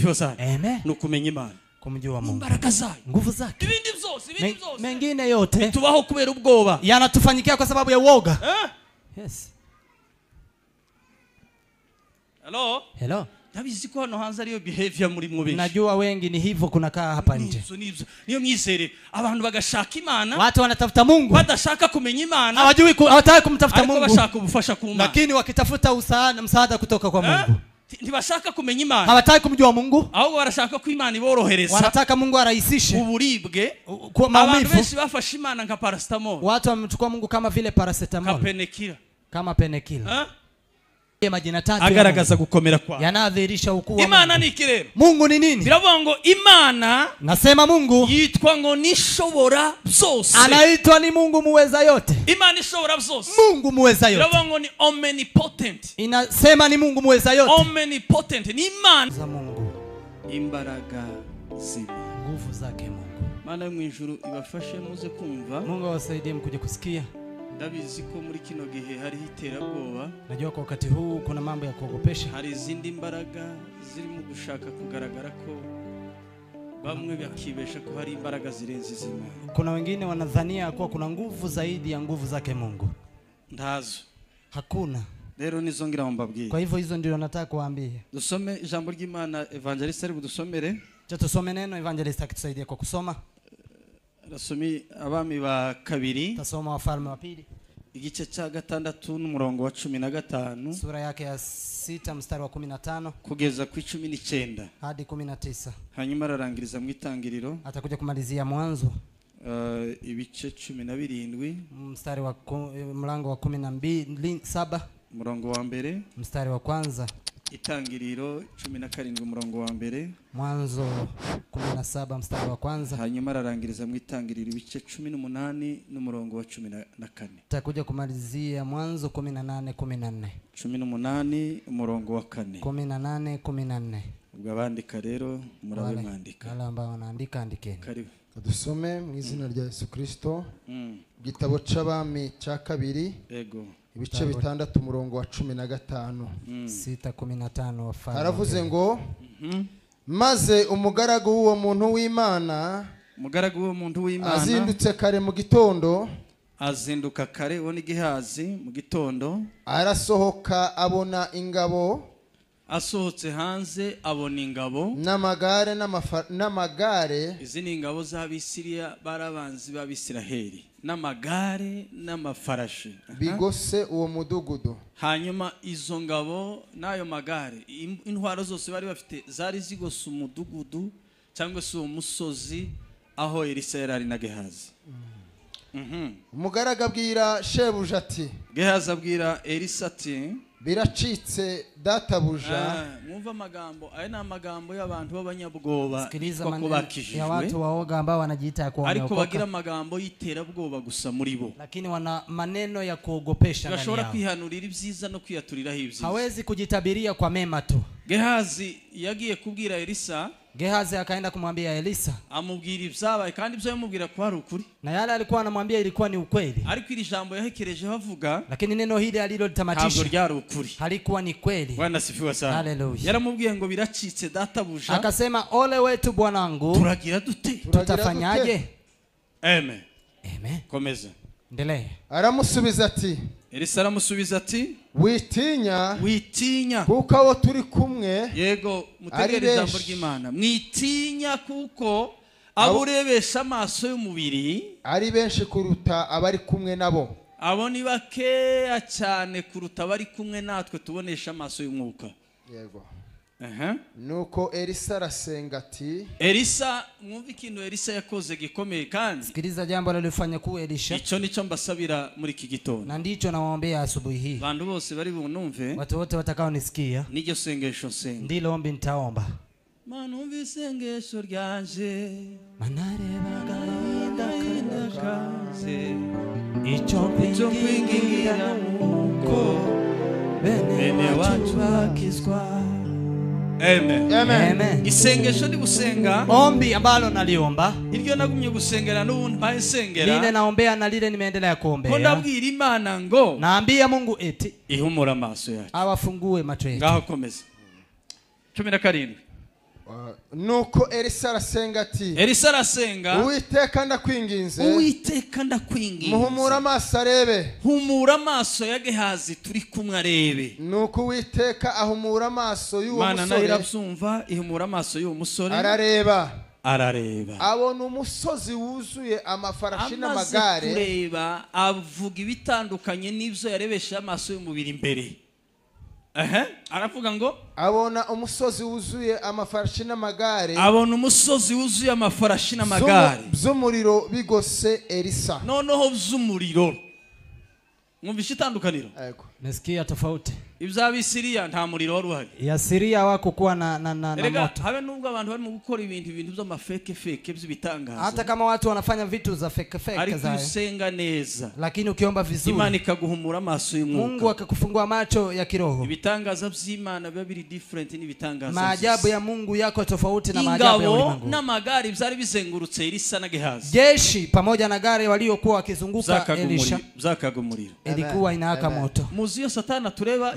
asifiwe sana. Amen. Nukumenya Imana, kumjua Mungu, imbaraga zayo, nguvu zake. Ibindi byose Mengine yote tubaho kubera ubwoba, yanatufanyikia kwa sababu ya uoga. Yes. Hello. Nabizi ko hano hanze ariyo behavior muri benshi. Najua wengi ni hivyo kunakaa hapa nje. Niyo myizere abantu bagashaka Imana. Watu wanatafuta Mungu. Badashaka kumenya Imana. Hawataka kumtafuta Mungu. Bashaka ubufasha ku Mana. Lakini wakitafuta msaada kutoka kwa Mungu. Ntibashaka kumenya Imana. Hawataka kumjua Mungu. Ahubwo barashaka ko Imana iborohereza. Wanataka Mungu arahisishe uburibwe. Kwa maumivu. Abantu benshi bafashe Imana nka paracetamol. Watu wamechukua Mungu kama vile paracetamol. Kama penekila. Majina tatu agaragaza gukomera kwa yanadhihirisha ukuu wa Imana ni kirero. Mungu ni nini? Biravuga ngo Imana, nasema Mungu yitwa ngo nishobora byose. Anaitwa ni Mungu muweza yote. Imana ishobora byose. Mungu muweza yote. Biravuga ngo ni omnipotent. Inasema ni Mungu muweza yote. Omnipotent ni Imana za Mungu. Imbaraga zima, nguvu zake Mungu. Mana mu ijuru ibafashe muze kumva. Mungu awasaidie mkuje kusikia. Ndabizi ko muri kino gihe hari iterabwoba. Najua kwa wakati huu kuna mambo ya kuogopesha. Hari izindi imbaraga ziri mu gushaka kugaragara ko bamwe bakibesha ko hari imbaraga zirenze iz'Imana. Kuna wengine wanadhania kuwa kuna nguvu zaidi ya nguvu zake Mungu. Ndazo. Hakuna. Rero nizo ngira mbabwiye. Kwa hivyo hizo ndio nataka kuambia. Dusome ijambo ry'Imana, evangelist ari budusomere. Tusome neno, evangelist akitusaidia kwa kusoma. Rasumi abami ba kabiri. Tasoma Wafalme wa pili. Igice cya 6 n'umurongo wa 15. Sura yake ya 6 mstari wa 15 kugeza ku 19 hadi 19. Hanyuma ararangiriza mu itangiriro. Atakuja kumalizia Mwanzo. Ibice 17 mstari wa mlango wa 12 umurongo wa mbere. Mstari wa kwanza. Itangiriro 17 umurongo wa mbere. Mwanzo 17 mstari wa kwanza. Hanyuma ararangiriza mu itangiriro ibice 18 n'umurongo wa 14. Takuja kumalizia Mwanzo 18:14. 18 umurongo wa 4. 18:14. Ubwo abandika rero murabe mwandika. Wale ambao wanaandika andikeni. Karibu. Dusome mu izina rya Yesu Kristo. Gitabo c'abami ca kabiri. Yego. Ibice 6 umurongo wa 15. 6:15 Wafalme. Aravuze ngo maze umugaragu w'uwo muntu w'Imana, azindutse kare mu gitondo, azinduka kare woni gihazi mu gitondo, arasohoka abona ingabo, asohotse hanze abona ingabo n'amagare. Izi ni ingabo z'Abisiriya, barabanzi b'Abisiraheli, n'amagare n'amafarashi bigose uwo mudugudu. Hanyuma izo ngabo n'ayo magare, intwaro zose bari bafite zari zigose umudugudu cyangwa se uwo musozi aho Elisa yari na Gehazi. Umugaragu abwira shebuja ati, Gehazi abwira Elisa ati, biracitse databuja. Mwumva amagambo aya ni amagambo y'abantu b'abanyabwoba ya watu waoga ambao wanajiita kwa wameokoka, ariko bagira amagambo y'iterabwoba gusa muri bo, lakini wana maneno ya kuogopesha ndani yao. Bashobora kwihanurira ibyiza no kwiyaturiraho ibyiza. Hawezi kujitabiria kwa mema tu. Gehazi yagiye kubwira Elisa. Gehazi akaenda kumwambia Elisa, amubwira ibyabaye kandi ibyo yamubwira ko ari ukuri, na yale alikuwa anamwambia ilikuwa ni ukweli, ariko iri jambo yahekereje havuga, lakini neno hili alilotamatisha ntabwo ryari ukuri, halikuwa ni kweli. Bwana sifiwe sana. Haleluya. Yaramubwiye ngo biracitse databuja, akasema ole wetu bwanangu, turagira dute, tutafanyaje? Amen. Amen. Komeza. Endelee. Aramusubiza ati, Elisa aramusubiza ati, witinya kuko abo turi kumwe. Yego, mutegere ijambo ry'Imana. Mwitinya kuko abo urebesha amaso y'umubiri ari benshi kuruta abari kumwe nabo. Abo ni bakeya cyane kuruta abari kumwe natwe tubonesha amaso y'umwuka. Yego. Nuko Elisa arasenga ati, Elisa, mwumva ikintu Elisa yakoze gikomeye kandi. Sikiliza jambo alilofanya ku Elisha. Icyo nico mbasabira muri iki gitondo. Na ndicho nawaombea asubuhi hii. Bantu bose bari bunumve. Watu wote watakao nisikia. Niryo sengesho senga. Ndilo ombi nitaomba. Manumva isengesho ryanje. Manareba gahinda kaze. Icho kwingingira nuko bene wacu bakizwa. Amen. Amen. Isengesho ni gusenga. Ombi ambalo naliomba. Iryo nagumye gusengera n'ubundi mpayesengera. Lile naombea na lile nimeendelea kuombea. Ko ndabwira Imana ngo naambia Mungu eti ihumura amaso yacu. Awafungue macho yetu. Ngaho komeza. 17. nuko Elisa arasenga ati Elisa arasenga Uwiteka ndakwinginze Uwiteka ndakwinginze muhumura amaso arebe humura amaso ya Gehazi turi kumwe arebe nuko Uwiteka ahumura amaso y'uwo musore Mana nayo irabyumva ihumura amaso y'uwo musore arareba abona umusozi wuzuye amafarashi n'amagare kureba avuga ibitandukanye n'ibyo yarebesha amaso y'umubiri imbere aravuga ngo abona umusozi wuzuye amafarashi n'amagare z'umuriro bigose Elisa noneho z'umuriro mwumvishe itandukaniro nasikia tofauti ibya Syria nta muriro wari uhari ya Syria wako kuwa na moto habe nubwo abantu barimo gukora ibintu byo fake by'ibitangaza hata kama watu wanafanya vitu za fake za usenga neza lakini ukiomba vizuri Imana ikaguhumura amaso y'umwuka Mungu akakufungua macho ya kiroho ibitangaza by'Imana biba biri different n'ibitangaza maajabu ya Mungu yako tofauti na maajabu ya ulimwengu ingabo na magari byari bizengurutse Elisa na Gehazi jeshi pamoja na gari waliokuwa wakizunguka Elisha zakagumurira ilikuwa inawaka moto muzio Satani tureba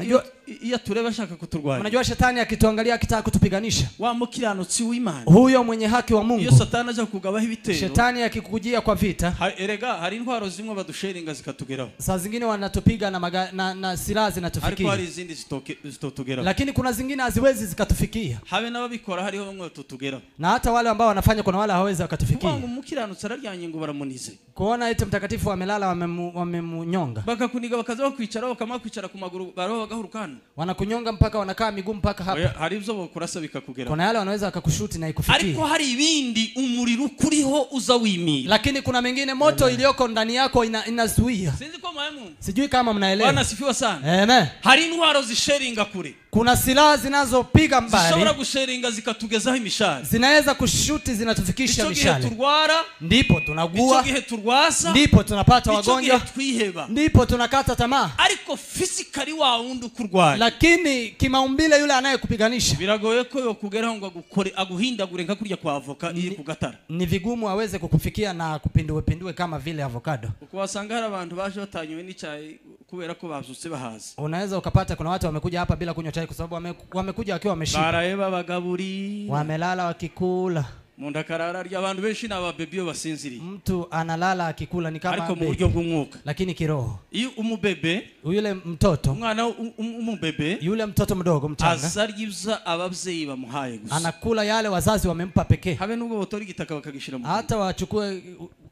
iyo tureba shaka kuturwanya unajua shetani akituangalia akitaka kutupiganisha wa mukiranutsi w'Imana huyo mwenye haki wa Mungu iyo Satani aje kugabaho ibitero shetani akikujia kwa vita erega hari intwaro zimwe badusheringa zikatugeraho saa zingine wanatupiga na silaha zinatufikia ariko hari izindi zitotugeraho lakini kuna zingine haziwezi zikatufikia habe n'ababikora hariho bamwe tutugeraho na hata wale ambao wanafanya kuna wale hawezi wakatufikia ngo mukiranutsi araryanye ngo baramunize kuona ite mtakatifu amelala wamemunyonga bakakuniga bakaza bakwicara bakamukwicara ku maguru baro bagahurukana wanakunyonga mpaka wanakaa miguu mpaka hapa hari ibyo bokurasa bikakugera kuna yale wanaweza wakakushuti na ikufikie ariko hari ibindi umuriro kuriho uza wimira lakini kuna mengine moto iliyoko ndani yako inazuia sinzi ko mwemu sijui kama mnaelewa Bwana sifiwa sana amen hari intwaro zisheringa kure kuna silaha zinazopiga mbali zishobora gusheringa zikatugezaho imishari zinaweza kushuti zinatufikisha mishale turwara ndipo tunagua gihe turwasa ndipo tunapata wagonjwa twiheba ndipo tunakata tamaa ariko physically wa wundi kurwara lakini kimaumbile yule anayekupiganisha biragoye ko yokugeraho ngo agukore aguhindagure nka kurya kwa avoka iri kugatara ni vigumu aweze kukufikia na kupindue kama vile avocado uko wasanga hari abantu baje batanywe n'icyayi kubera ko bazutse bahaza unaweza ukapata kuna watu wamekuja hapa bila kunywa chai kwa sababu wamekuja wakiwa wameshiba barayeba bagaburi wamelala wakikula munda karara rya abantu benshi na babebi basinziri mtu analala akikula ni kama ariko mu buryo bw'umwuka lakini kiroho iyo umubebe yule mtoto umwana umubebe yule mtoto mdogo mchanga azaryiza abavyeyi bamuhaye gusa anakula yale wazazi wamempa pekee habe nubwo botori gitaka bakagishira mu hata wachukue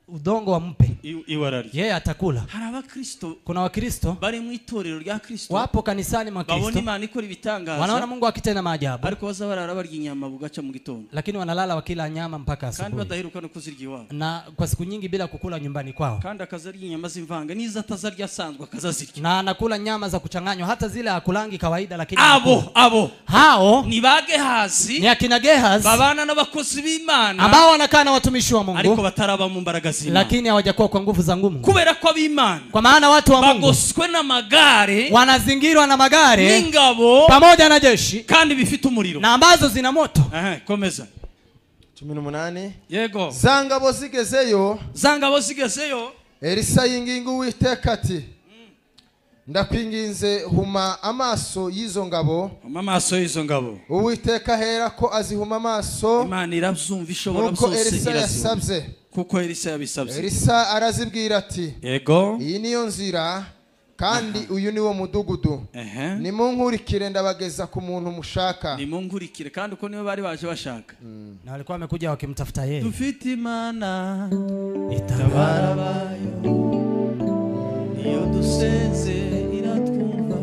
udongo wampe iwarari yeye atakula hari abakristo kuna wakristo bari mu itorero rya Kristo wapo kanisani mwa Kristo babona Imana ikora ibitangaza wanaona Mungu akitenda maajabu ariko bazabarara barya inyama bugaca mu gitondo lakini wanalala wakila nyama mpaka asubuhi kandi badaheruka no kuzirya iwabo na kwa siku nyingi bila kukula nyumbani kwao kandi akazarya inyama z'imvanga niza atazarya asanzwe akazazirya na anakula nyama za kuchanganywa hata zile akulangi kawaida lakini abo hao ni Gehazi ni akina Gehazi babana n'abakozi b'Imana ambao wanakaa na watumishi wa Mungu ariko bataraba mu mbaraga z'Imana lakini hawajakuwa kwa nguvu za ngumu kubera ko ab'Imana kwa maana watu wa Mungu bagoswe na magare wanazingirwa na magare n'ingabo pamoja na jeshi kandi bifite umuriro na ambazo zina moto komeza 18 yego zangabo zigezeyo Elisa yinginga Uwiteka ati ndakwinginze huma amaso y'izo ngabo Uwiteka hera ko azihuma amaso Imana irabyumva ishobora byose irasabye kuko Elisa yabisabye Elisa arazibwira ati yego iyi niyo nzira kandi uyu niwo mudugudu nimunkurikire ndabageza ku muntu mushaka nimunkurikire kandi uko niwe bari baje bashaka na walikuwa wamekuja wakimtafuta yeye dufite Imana itabara bayo iyo dusenze iratwumva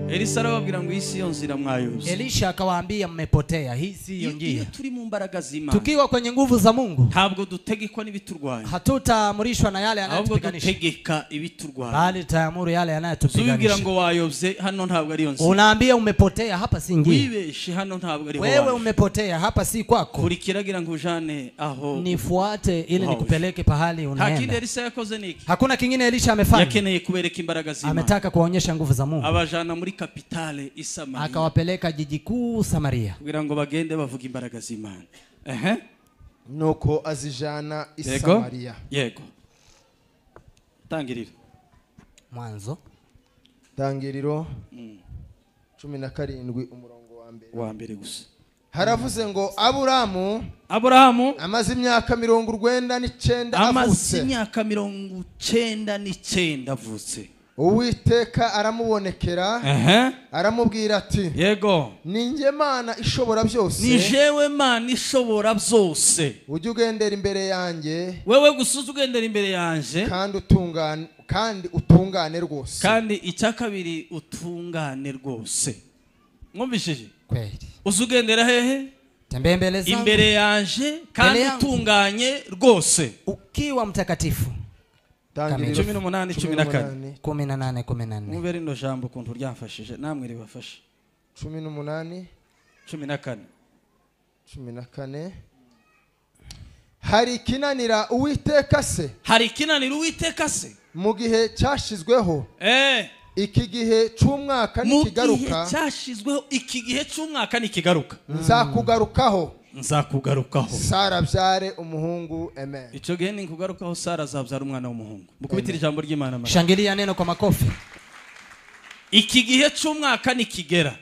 Elisa arababwira ngo isi yo nzira mwayoze Elisha akawaambia mmepotea hii si yo njia iyo turi mu mbaraga z'Imana tukiwa kwenye nguvu za Mungu ntabwo dutegekwa n'ibiturwanya hatutaamrishwa na yale yanayotupiganisha dutegeka ibiturwanya bali taamuru yale yanayotupiganisha ubwira ngo wayobye hano ntabwo ari yo nzira unaambia umepotea hapa si njia wibeshe hano ntabwo ari wewe umepotea hapa si kwako kurikiragira ngo ujane aho nifuate ili nikupeleke pahali unaenda hakini Elisa yakoze niki hakuna kingine Elisha amefanya yakeneye kubereka imbaraga z'Imana ametaka kuonyesha nguvu za Mungu abajana muri kapitale Samaria akawapeleka jiji kuu Samaria kugira ngo bagende bavuga imbaraga z'Imana nuko azijana Samaria yego tangiriro Mwanzo 17 umurongo wa mbere wa mbere gusa haravuze ngo Aburahamu amaze imyaka 99 avutse. Uwiteka aramubonekera aramubwira ati yego ninjye Mana ishobora byose, ni jewe Mana ishobora byose, ujye ugendera imbere yanjye, wewe gusuza ugendera imbere yanje kandi utungane rwose, kandi icyakabiri utungane rwose. Mwumvishije kweli uzugendera hehe? tembea mbele zangu imbere yanje kandi utunganye rwose ukiwa mtakatifu. 18 mubere no jambo kuntu ryamfashije namwe ribafashe. 18 14 hari kinanira Uwiteka se mu gihe cyashizweho iki gihe cy'umwaka nikigaruka, nzakugarukaho Sara byare umuhungu. Amen. Icyo gihe ninkugarukaho Sara azabyara umwana w'umuhungu. Mukubitira ijambo ry'Imana. Shangilia neno kwa makofi. Iki gihe cy'umwaka nikigera,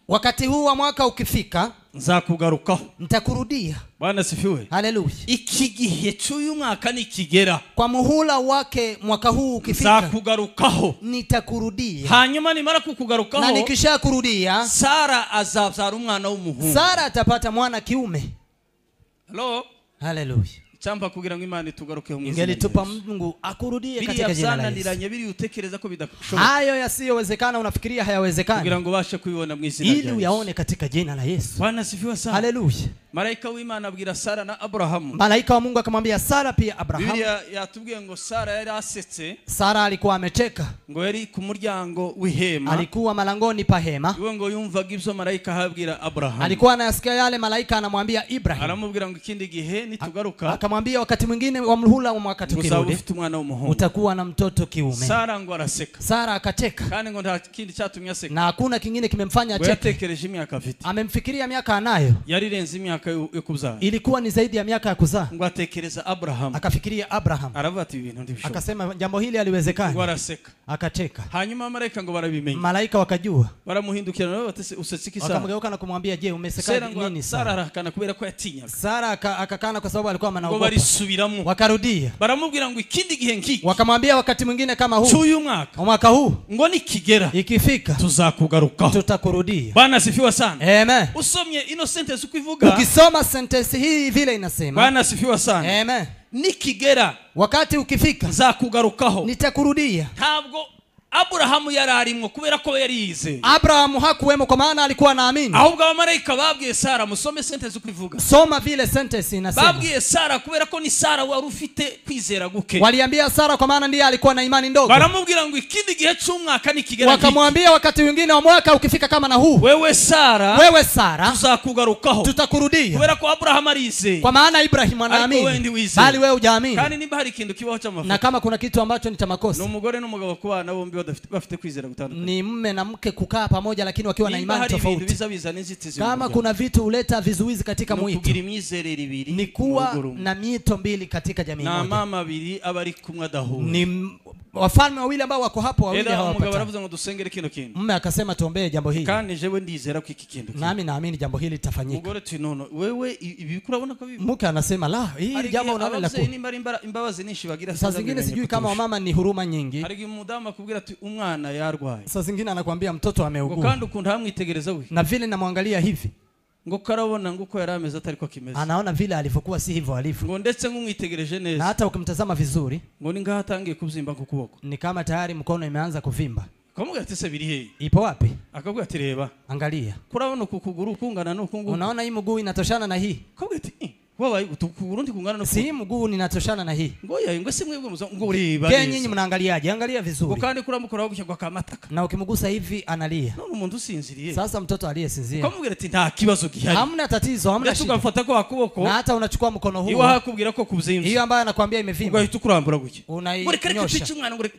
wakati huu wa mwaka ukifika, nzakugarukaho, nitakurudia. Bwana sifiwe. Haleluya. Iki gihe cy'uyu mwaka nikigera, kwa muhula wake mwaka huu ukifika, nzakugarukaho, nitakurudia. Hanyuma nimara kukugarukaho, na nikishakurudia, Sara azabyara umwana w'umuhungu. Sara atapata mwana kiume. Hello. Haleluya. Chamba kugira ngo Imana itugarukeho mu izina. Ingelitupa Mungu akurudie katika jina la Yesu. Biri utekereza ko bidashoboka. Hayo yasiyowezekana unafikiria hayawezekani. Kugira ngo bashe kuibona mu izina la Yesu. Ili uyaone katika jina la Yesu. Bwana sifiwe sana. Haleluya. Malaika w'Imana abwira Sara na Abrahamu. Malaika wa Mungu akamwambia Sara pia Abrahamu. Biblia yatubwiye ngo Sara yari asetse. Sara alikuwa amecheka. Ngo yari ku muryango w'ihema. Alikuwa malangoni pa hema. Iwe ngo yumvaga ibyo malaika habwira Abrahamu. Alikuwa anasikia yale malaika anamwambia Ibrahim. Aramubwira ngo ikindi gihe nitugaruka. Akamwambia wakati mwingine wa mhula wa mwaka tukirudi, utakuwa na mtoto kiume. Sara ngo araseka. Sara akacheka. Kandi ngo nta kindi cyatumye aseka. Na hakuna kingine kimemfanya acheke. Yatekereje imyaka afite. Amemfikiria miaka anayo. Yarirenze imyaka yo kuzaa. Ilikuwa ni zaidi ya miaka ya kuzaa. Ngo atekereza Abraham. Akafikiria Abraham. Aravuga ati ibintu ndibishoboka. Akasema jambo hili haliwezekani. Ngo araseka. Akacheka. Hanyuma malaika ngo barabimenya. Malaika wakajua. Baramuhindukira nabo batese usetsiki Sara. Akamgeuka na kumwambia je, umeseka nini Sara? Arakana kubera ko yatinyaga. Sara akakana kwa sababu alikuwa anaogopa. Ngo barisubiramo. Wakarudia. Baramubwira ngo ikindi gihe nkiki. Wakamwambia wakati mwingine kama huu. Cyuyu mwaka huu. Ngo nikigera. Ikifika. Tuzakugarukaho. Tutakurudia. Bwana sifiwa sana. Amen. Usomye ino sentence ukivuga. Ukisoma sentence hii vile inasema. Bwana sifiwa sana. Amen. Nikigera. Wakati ukifika. Nzakugarukaho. Nitakurudia. Ntabwo Abrahamu yararimwo kubera ko yarize. Abrahamu hakuwemo kwa maana alikuwa anaamini. Ahubwo abamarayika babwiye Sara, musome sentence ukivuga. Soma vile sentence inasema. Babwiye Sara kubera ko ni Sara wari ufite kwizera guke. Waliambia Sara kwa maana ndiye alikuwa na imani ndogo. Baramubwira ngo ikindi gihe cy'umwaka nikigera. Wakamwambia wakati mwingine wa mwaka ukifika kama na huu. Wewe Sara tuzakugarukaho. Tutakurudia. Kubera ko Abrahamu arize. Kwa maana Ibrahim anaamini. Bali wewe hujaamini. Kandi nimba hari ikintu kibaho cy'amafuta. Na kama kuna kitu ambacho ni cha makosa. N'umugore n'umugabo kubana bombi bafite kwizera gutandukana. Ni mume na mke kukaa pamoja lakini wakiwa na imani tofauti. Kama kuna vitu huleta vizuizi katika mwito. Ni kuwa na mito mbili katika jamii moja. Na mama babiri abari kumwe adahu. Ni wafalme wawili ambao wako hapo wawili hawapatani. Umugabo aravuze ngo dusengere kino kintu. Mume akasema tuombee jambo hili. Kandi jewe ndizera ko iki kintu. Nami naamini jambo hili litafanyika. Umugore ati nono wewe ibi kurabona ko bibi. Mke anasema la hii jambo unaona la kwa. Imbabazi nishi bagira sasa zingine sijui kama wamama ni huruma nyingi. Harigi mudama akubwira ati umwana yarwaye. Sasa zingine anakuambia mtoto ameugua. Ngo kandi ukunda hamwitegereza we. Na vile namwangalia hivi. Ngo karabona nguko yarameze atari ko kimeze. Anaona vile alivyokuwa si hivyo alivyo. Ngo ndetse ngumwitegereje neza. Na hata ukimtazama vizuri, ngo ni ngaha tangiye kubyimba ku kuboko. Ni kama tayari mkono imeanza kuvimba. Kamuga ati se biri he? Ipo wapi? Akavuga ati reba. Angalia. Kurabona kukuguru kungana no kungu. Unaona hii mguu inatoshana na hii? Kamuga ati wabaye ukuguru ndi kungana no kungu. Si mguu ninatoshana na hii. Ngoya ngo se mwebwe ngo reba. Ke nyinyi mnaangaliaje? Angalia vizuri. Ngo kandi kuramukora gushyirwa kamataka. Na ukimgusa hivi analia. None umuntu usinziriye. Sasa mtoto aliyesinzia. Kamuga ati nta kibazo gihari. Hamna tatizo, hamna shida. Tukamfata kwa kuboko. Na hata unachukua mkono huu. Iwa hakubwira ko kubzimvye. Hiyo ambayo anakuambia imevimba. Ugahita kurambura guke. Unainyosha.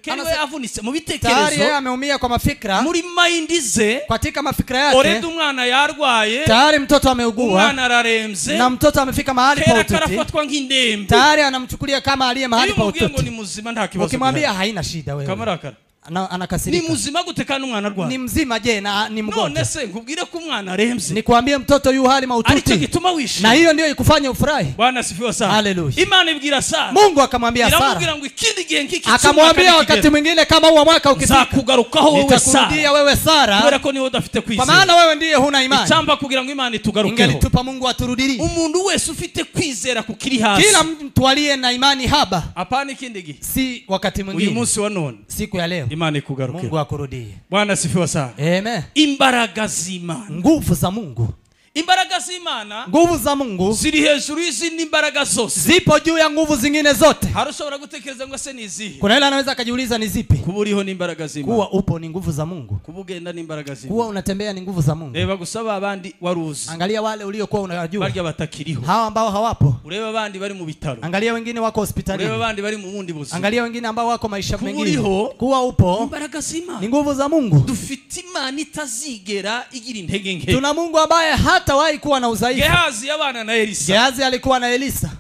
Keriwe avunitse mu bitekerezo. Tayari yeye ameumia kwa mafikra. Muri mind ze. Katika mafikra yake. Oredi umwana yarwaye. Tayari mtoto ameugua. Umwana araremze. Na mtoto amefika mahali pa ututi. Karafatwa ng'indembe. Tayari anamchukulia kama aliye mahali pa ututi. Ngo ni muzima nta kibazo. Ukimwambia haina shida wewe. Kamarakara. anakasirika. Ni muzima gute kandi umwana arwaye? Ni mzima je na ni mgonjwa? None se nkubwire ko umwana aremze. Nikwambie mtoto yu hali mahututi. Alicho gituma wishima. Na hiyo ndio ikufanya ufurahi. Bwana asifiwe sana. Hallelujah. Imana ibwira Sara. Mungu akamwambia Sara. Iramubwira ngo ikindi gihe nkiki akamwambia wakati mwingine kama huo mwaka ukifika. Nzakugarukaho wewe Sara. Nitakurudia wewe Sara. Kubera ko niwe udafite kwizera. Kwa maana wewe ndiye huna imani. Icyamba kugira ngo Imana itugarukeho. Ingelitupa Mungu aturudirie. Umuntu wese ufite kwizera kukiri hasi. Kila mtu aliye na imani haba. Apana ikindi gihe. Si wakati mwingine. Uyu munsi wa none. Siku ya leo. Imana ikugarukeho. Mungu akurudie. Bwana asifiwe sana. Amen. Imbaraga z'Imana. Nguvu za Mungu. Imbaraga z'Imana, nguvu za Mungu ziri hejuru y'izindi imbaraga zose, zipo juu ya nguvu zingine zote. Harushobora gutekereza ngo se nizihe? Kuna yule anaweza akajiuliza ni zipi? Kuburiho ni imbaraga z'Imana. Kuwa upo ni nguvu za Mungu. Kubugenda ni imbaraga z'Imana. Kuwa unatembea ni nguvu za Mungu. Reba gusaba abandi waruzi. Angalia wale uliokuwa unajua. Barya batakiriho. Hao ambao hawapo. Ureba abandi bari mu bitaro. Angalia wengine wako hospitalini. Ureba abandi bari mu bundi buzima. Angalia wengine ambao wako maisha mengine. Kuwa upo imbaraga z'Imana. Ni nguvu za Mungu. Dufite Imana itazigera igira intege nke. Tuna Mungu ambaye hatawahi kuwa na udhaifu. Gehazi yabana na Elisa. Gehazi alikuwa na Elisa.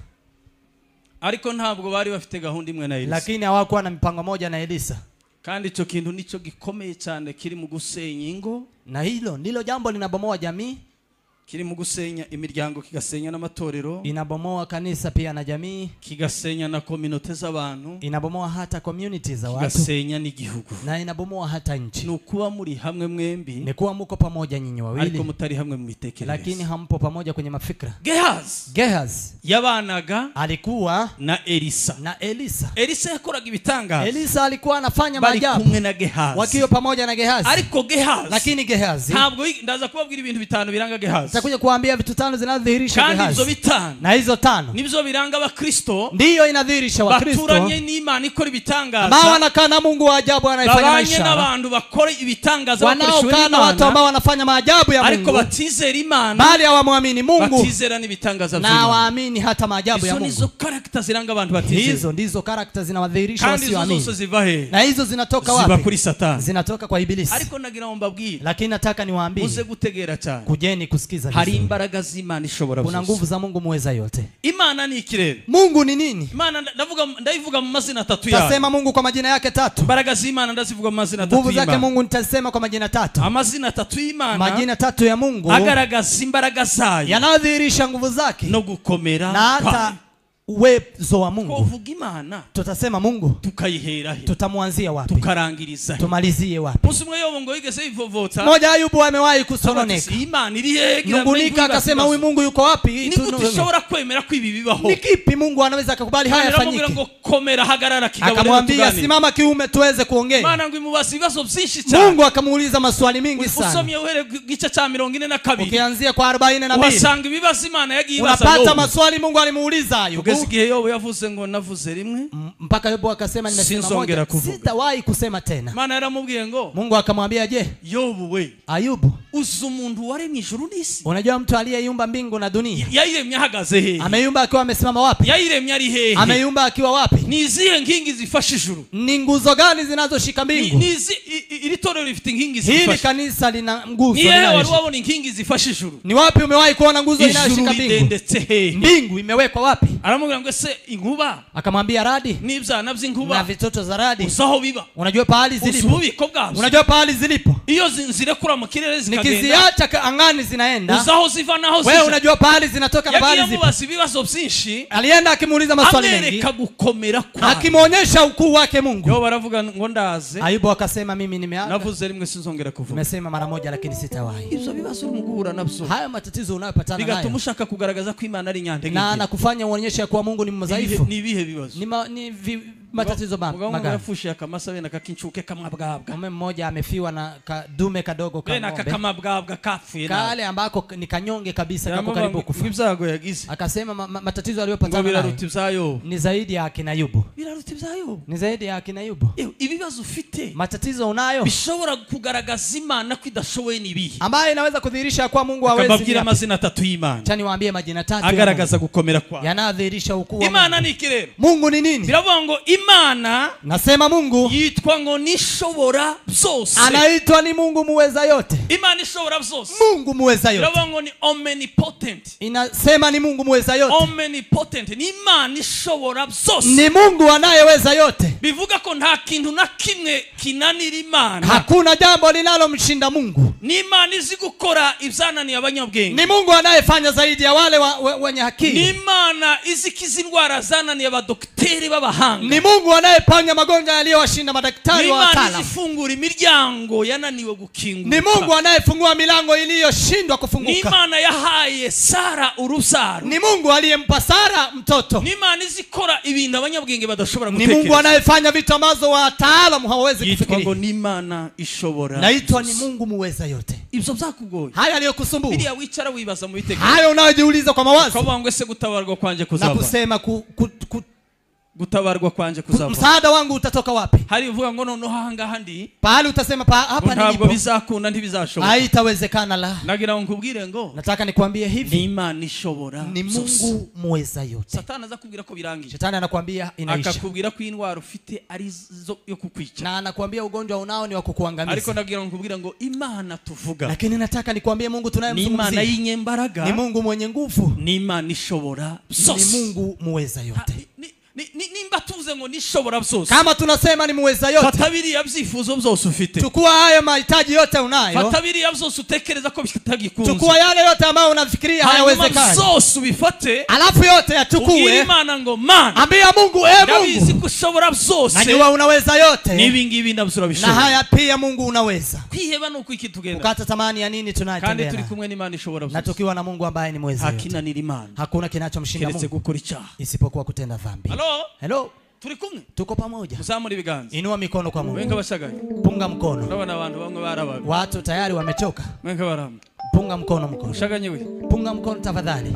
Ariko ntabwo bari bafite gahunda imwe na Elisa. Lakini hawakuwa na mipango moja na Elisa. Kandi ico kintu nico gikomeye cyane kiri mu gusenya ingo. Na hilo ndilo jambo linabomoa jamii. Kiri mu gusenya imiryango, kigasenya n'amatorero, inabomoa kanisa pia na jamii, kigasenya na community z'abantu, inabomoa hata community za watu, kigasenya n'igihugu, na inabomoa hata nchi. Nukuba muri hamwe mwembi, ni kuwa mko pamoja nyinyi wawili, ariko mutari hamwe mu bitekerezo, lakini hampo pamoja kwenye mafikra. Gehazi yabanaga alikuwa na Elisa. Elisa yakoraga ibitangaza. Elisa alikuwa anafanya maajabu kumwe na Gehazi, wakiwa pamoja na Gehazi. Ariko Gehazi, lakini Gehazi, ntabwo ndaza kubabwira ibintu bitanu biranga Gehazi. Nitakuja kuambia vitu tano zinazodhihirisha Gehazi. Kandi hizo bitano, na hizo tano nibyo biranga Abakristo, ndiyo inadhihirisha Wakristo baturanye n'Imana ikora ibitangaza, ambao wanakaa na Mungu wa ajabu anayefanya maisha, n'abantu bakora ibitangaza, wanaokaa na watu ambao wanafanya maajabu ya Mungu, ariko batizera Imana, bali hawamwamini Mungu, batizera n'ibitangaza na hawaamini hata maajabu ya Mungu. Hizo characters ziranga abantu batizera. Hizo ndizo characters zinawadhihirisha wasioamini. Hizo ziva he? Na hizo zinatoka wapi? Ziva kuri Satani. Zinatoka kwa Ibilisi. Ariko nagira mbabwire, lakini nataka niwaambie, muze gutegera cyane, kujeni kusikiza vizuri. Hari imbaraga z'Imana ishobora kuna nguvu za Mungu muweza yote. Imana ni ikirere. Mungu ni nini? Imana ndavuga mu mazina atatu yayo. Tasema Mungu kwa majina yake tatu. Imbaraga z'Imana ndazivuga mu mazina atatu. Nguvu zake Mungu nitasema kwa majina tatu. Amazina atatu y'Imana, majina tatu ya Mungu agaragaza imbaraga zayo, yanadhihirisha nguvu zake no gukomera na hata uwezo wa Mungu. Kuvuga Imana, tutasema Mungu, tukayihera he? Tutamwanzia wapi? Tukarangiriza he? Tumalizie wapi? Musumwe Yobo ngo yigeze ivovota. Moja Ayubu amewahi kusononeka. Imana iri he? Nungunika akasema huyu Mungu yuko wapi? Ni kutushobora kwemera ko ibi bibaho. Ni kipi Mungu anaweza kukubali haya yafanyike? Ngo komera hagarara kigabo. Akamwambia simama kiume tuweze kuongea. Imana ngo imubasi ibibazo byinshi cyane. Mungu akamuuliza maswali mingi sana. Usomye uhere gice cha 42. Ukianzia kwa 42. Wasanga ibibazo Imana yagiye ibaza. Unapata maswali Mungu alimuuliza Ayubu. Kugeza igihe Yobo yavuze ngo navuze rimwe, mpaka Yobo akasema nimesema moja, sitawahi kusema tena. Imana yaramubwiye ngo, Mungu akamwambia je, Yobu we, Ayubu, uzi umuntu waremye ijuru n'isi? Unajua mtu aliyeyumba mbingu na dunia yayiremye ahagaze he? Ameyumba akiwa amesimama wapi? Yayiremye ari he? Ameyumba akiwa wapi? Ni izihe nkingi zifasha ijuru? Ni nguzo gani zinazoshika mbingu? Ni iri torero rifite inkingi zifasha. Hili kanisa lina nguzo inayoshika. Ni wabona inkingi zifasha ijuru? Ni wapi umewahi kuona nguzo inayoshika mbingu? Mbingu imewekwa wapi? Aramubwira ngo se inkuba? Akamwambia radi. N'ibyana by'inkuba na vitoto za radi. Usaho biba. Unajua pahali zilipo? Unajua pahali zilipo? Iyo zirekura mu kirere zikagenda. Nikiziacha angani zinaenda. Usaho ziva naho wewe unajua pahali zinatoka na pahali zipo. Yagiye bibazo byinshi. Alienda akimuuliza maswali mengi. Amerika gukomera kwa. Akimuonyesha ukuu wake Mungu. Yo baravuga ngo ndaze. Ayubu akasema mimi nimeaga. Navuze rimwe sinzongera kuvuga. Nimesema mara moja lakini sitawahi. Ibyo bibazo urumuguhura nabyo. Haya matatizo unayopatana nayo. Bigatuma ushaka kugaragaza ko Imana ari nyandege. Na anakufanya uonyeshe kwa Mungu ni mdhaifu. Ni bihe bibazo. Ni matatizo magani. Yafushi akamasa bena kakinchuke kamabwabwa. Mume mmoja amefiwa na kadume kadogo kama ng'ombe. Bena kakamabwabwa kafuye na. Kale ambako ni kanyonge kabisa kako karibu kufa. Ibyago yagize. Akasema matatizo aliyopatana nayo ni zaidi ya akina Ayubu. Biraruti byayo. Ni zaidi ya akina Ayubu. Ibibazo ufite. Matatizo unayo. Bishobora kugaragaza Imana kwidashowe nibihe. Ambaye inaweza kudhihirisha kwa Mungu hawezi. Akababwira amazina atatu y'Imana. Cyane waambie majina tatu. Agaragaza gukomera kwa. Yanadhihirisha ukuu wa Imana ni ikirere. Mungu ni nini? Biravuga ngo Imana, nasema Mungu yitwa ngo nishobora byose. Anaitwa ni Mungu muweza yote. Imana ishobora byose. Mungu muweza yote. Iravuga ngo ni omnipotent. Inasema ni Mungu muweza yote. Omnipotent ni Imana ishobora byose. Ni Mungu anayeweza yote. Bivuga ko nta kintu na kimwe kinanira Imana. Hakuna jambo linalomshinda Mungu. Ni Imana izi gukora ibyananiye abanyabwenge. Ni Mungu anayefanya zaidi ya wale wenye akili. Ni Imana izi kizindwara zananiye abadokteri b'abahanga. Ni Mungu anayepanya magonjwa yaliyowashinda madaktari wa wataalamu. Ni Imana izifungura imiryango yananiwe gukinguka. Ni Mungu anayefungua milango iliyoshindwa kufunguka. Ni Imana yahaye Sara urubyaro. Ni Mungu aliyempa Sara mtoto. Ni Imana izikora ibintu abanyabwenge badashobora gutekereza. Ni Mungu anayefanya vitu ambazo wataalamu hawawezi kufikiria. Yitwa ngo ni Imana ishobora. Naitwa ni Mungu muweza yote. Ibyo byakugoye. Haya aliyokusumbua. Biriya wicara wibaza mu bitekerezo. Hayo unayojiuliza kwa mawazo. Kwa wangu ese gutabarwa kwanje kuzaba. Na kusema gutabarwa kwanje kuzaba. Msaada wangu utatoka wapi? Hari uvuga ngo noneho hanga handi. Pahali utasema hapa nilipo. Ntabwo bizakunda ntibizashoboka. Haitawezekana la. Nagira ngo nkubwire ngo. Nataka nikwambie hivi. Ni Imana ishobora. Ni Mungu muweza yote. Satani azakubwira ko birangije. Shetani anakuambia inaisha. Akakubwira ko indwara ufite ari zo yo kukwica. Na anakuambia ugonjwa unao ni wa kukuangamiza. Ariko nagira ngo nkubwire ngo Imana tuvuga. Lakini nataka nikwambie Mungu tunayemzungumzia. Ni Imana y'inyembaraga. Ni Mungu mwenye nguvu. Ni Imana ishobora byose. Ni Mungu muweza yote. Nimba tuvuze ngo nishobora byose. Kama tunasema ni muweza yote. Fatabiri yabyifuzo byose ufite. Chukua hayo mahitaji yote unayo. Fatabiri byose utekereza ko bitagikunze. Chukua yale yote ambayo unafikiria hayawezekani. Byose ubifate. Alafu yote yachukue. Imana ngo man. Ambia Mungu Mungu. Ndabizi kushobora byose. Najua unaweza yote. Nibi ngibi ndabusura bishobora. Na haya pia Mungu unaweza. Kwiheba nuko iki tugenda. Ukata tamani ya nini tunayotembea. Kandi turi kumwe n'Imana ishobora byose. Na tukiwa na Mungu ambaye ni mweza yote. Hakina ni Imana. Hakuna kinachomshinda Mungu. Kiretse gukora icyaha. Isipokuwa kutenda dhambi. Hello. Turi kumwe. Tuko pamoja. Muzamuri ibiganza. Inua mikono kwa Mungu. Wenga bashagaye. Punga mkono. Ndabona abantu bamwe barabaga. Watu tayari wamechoka. Wenga baramba. Punga mkono. Shaganye we. Punga mkono tafadhali.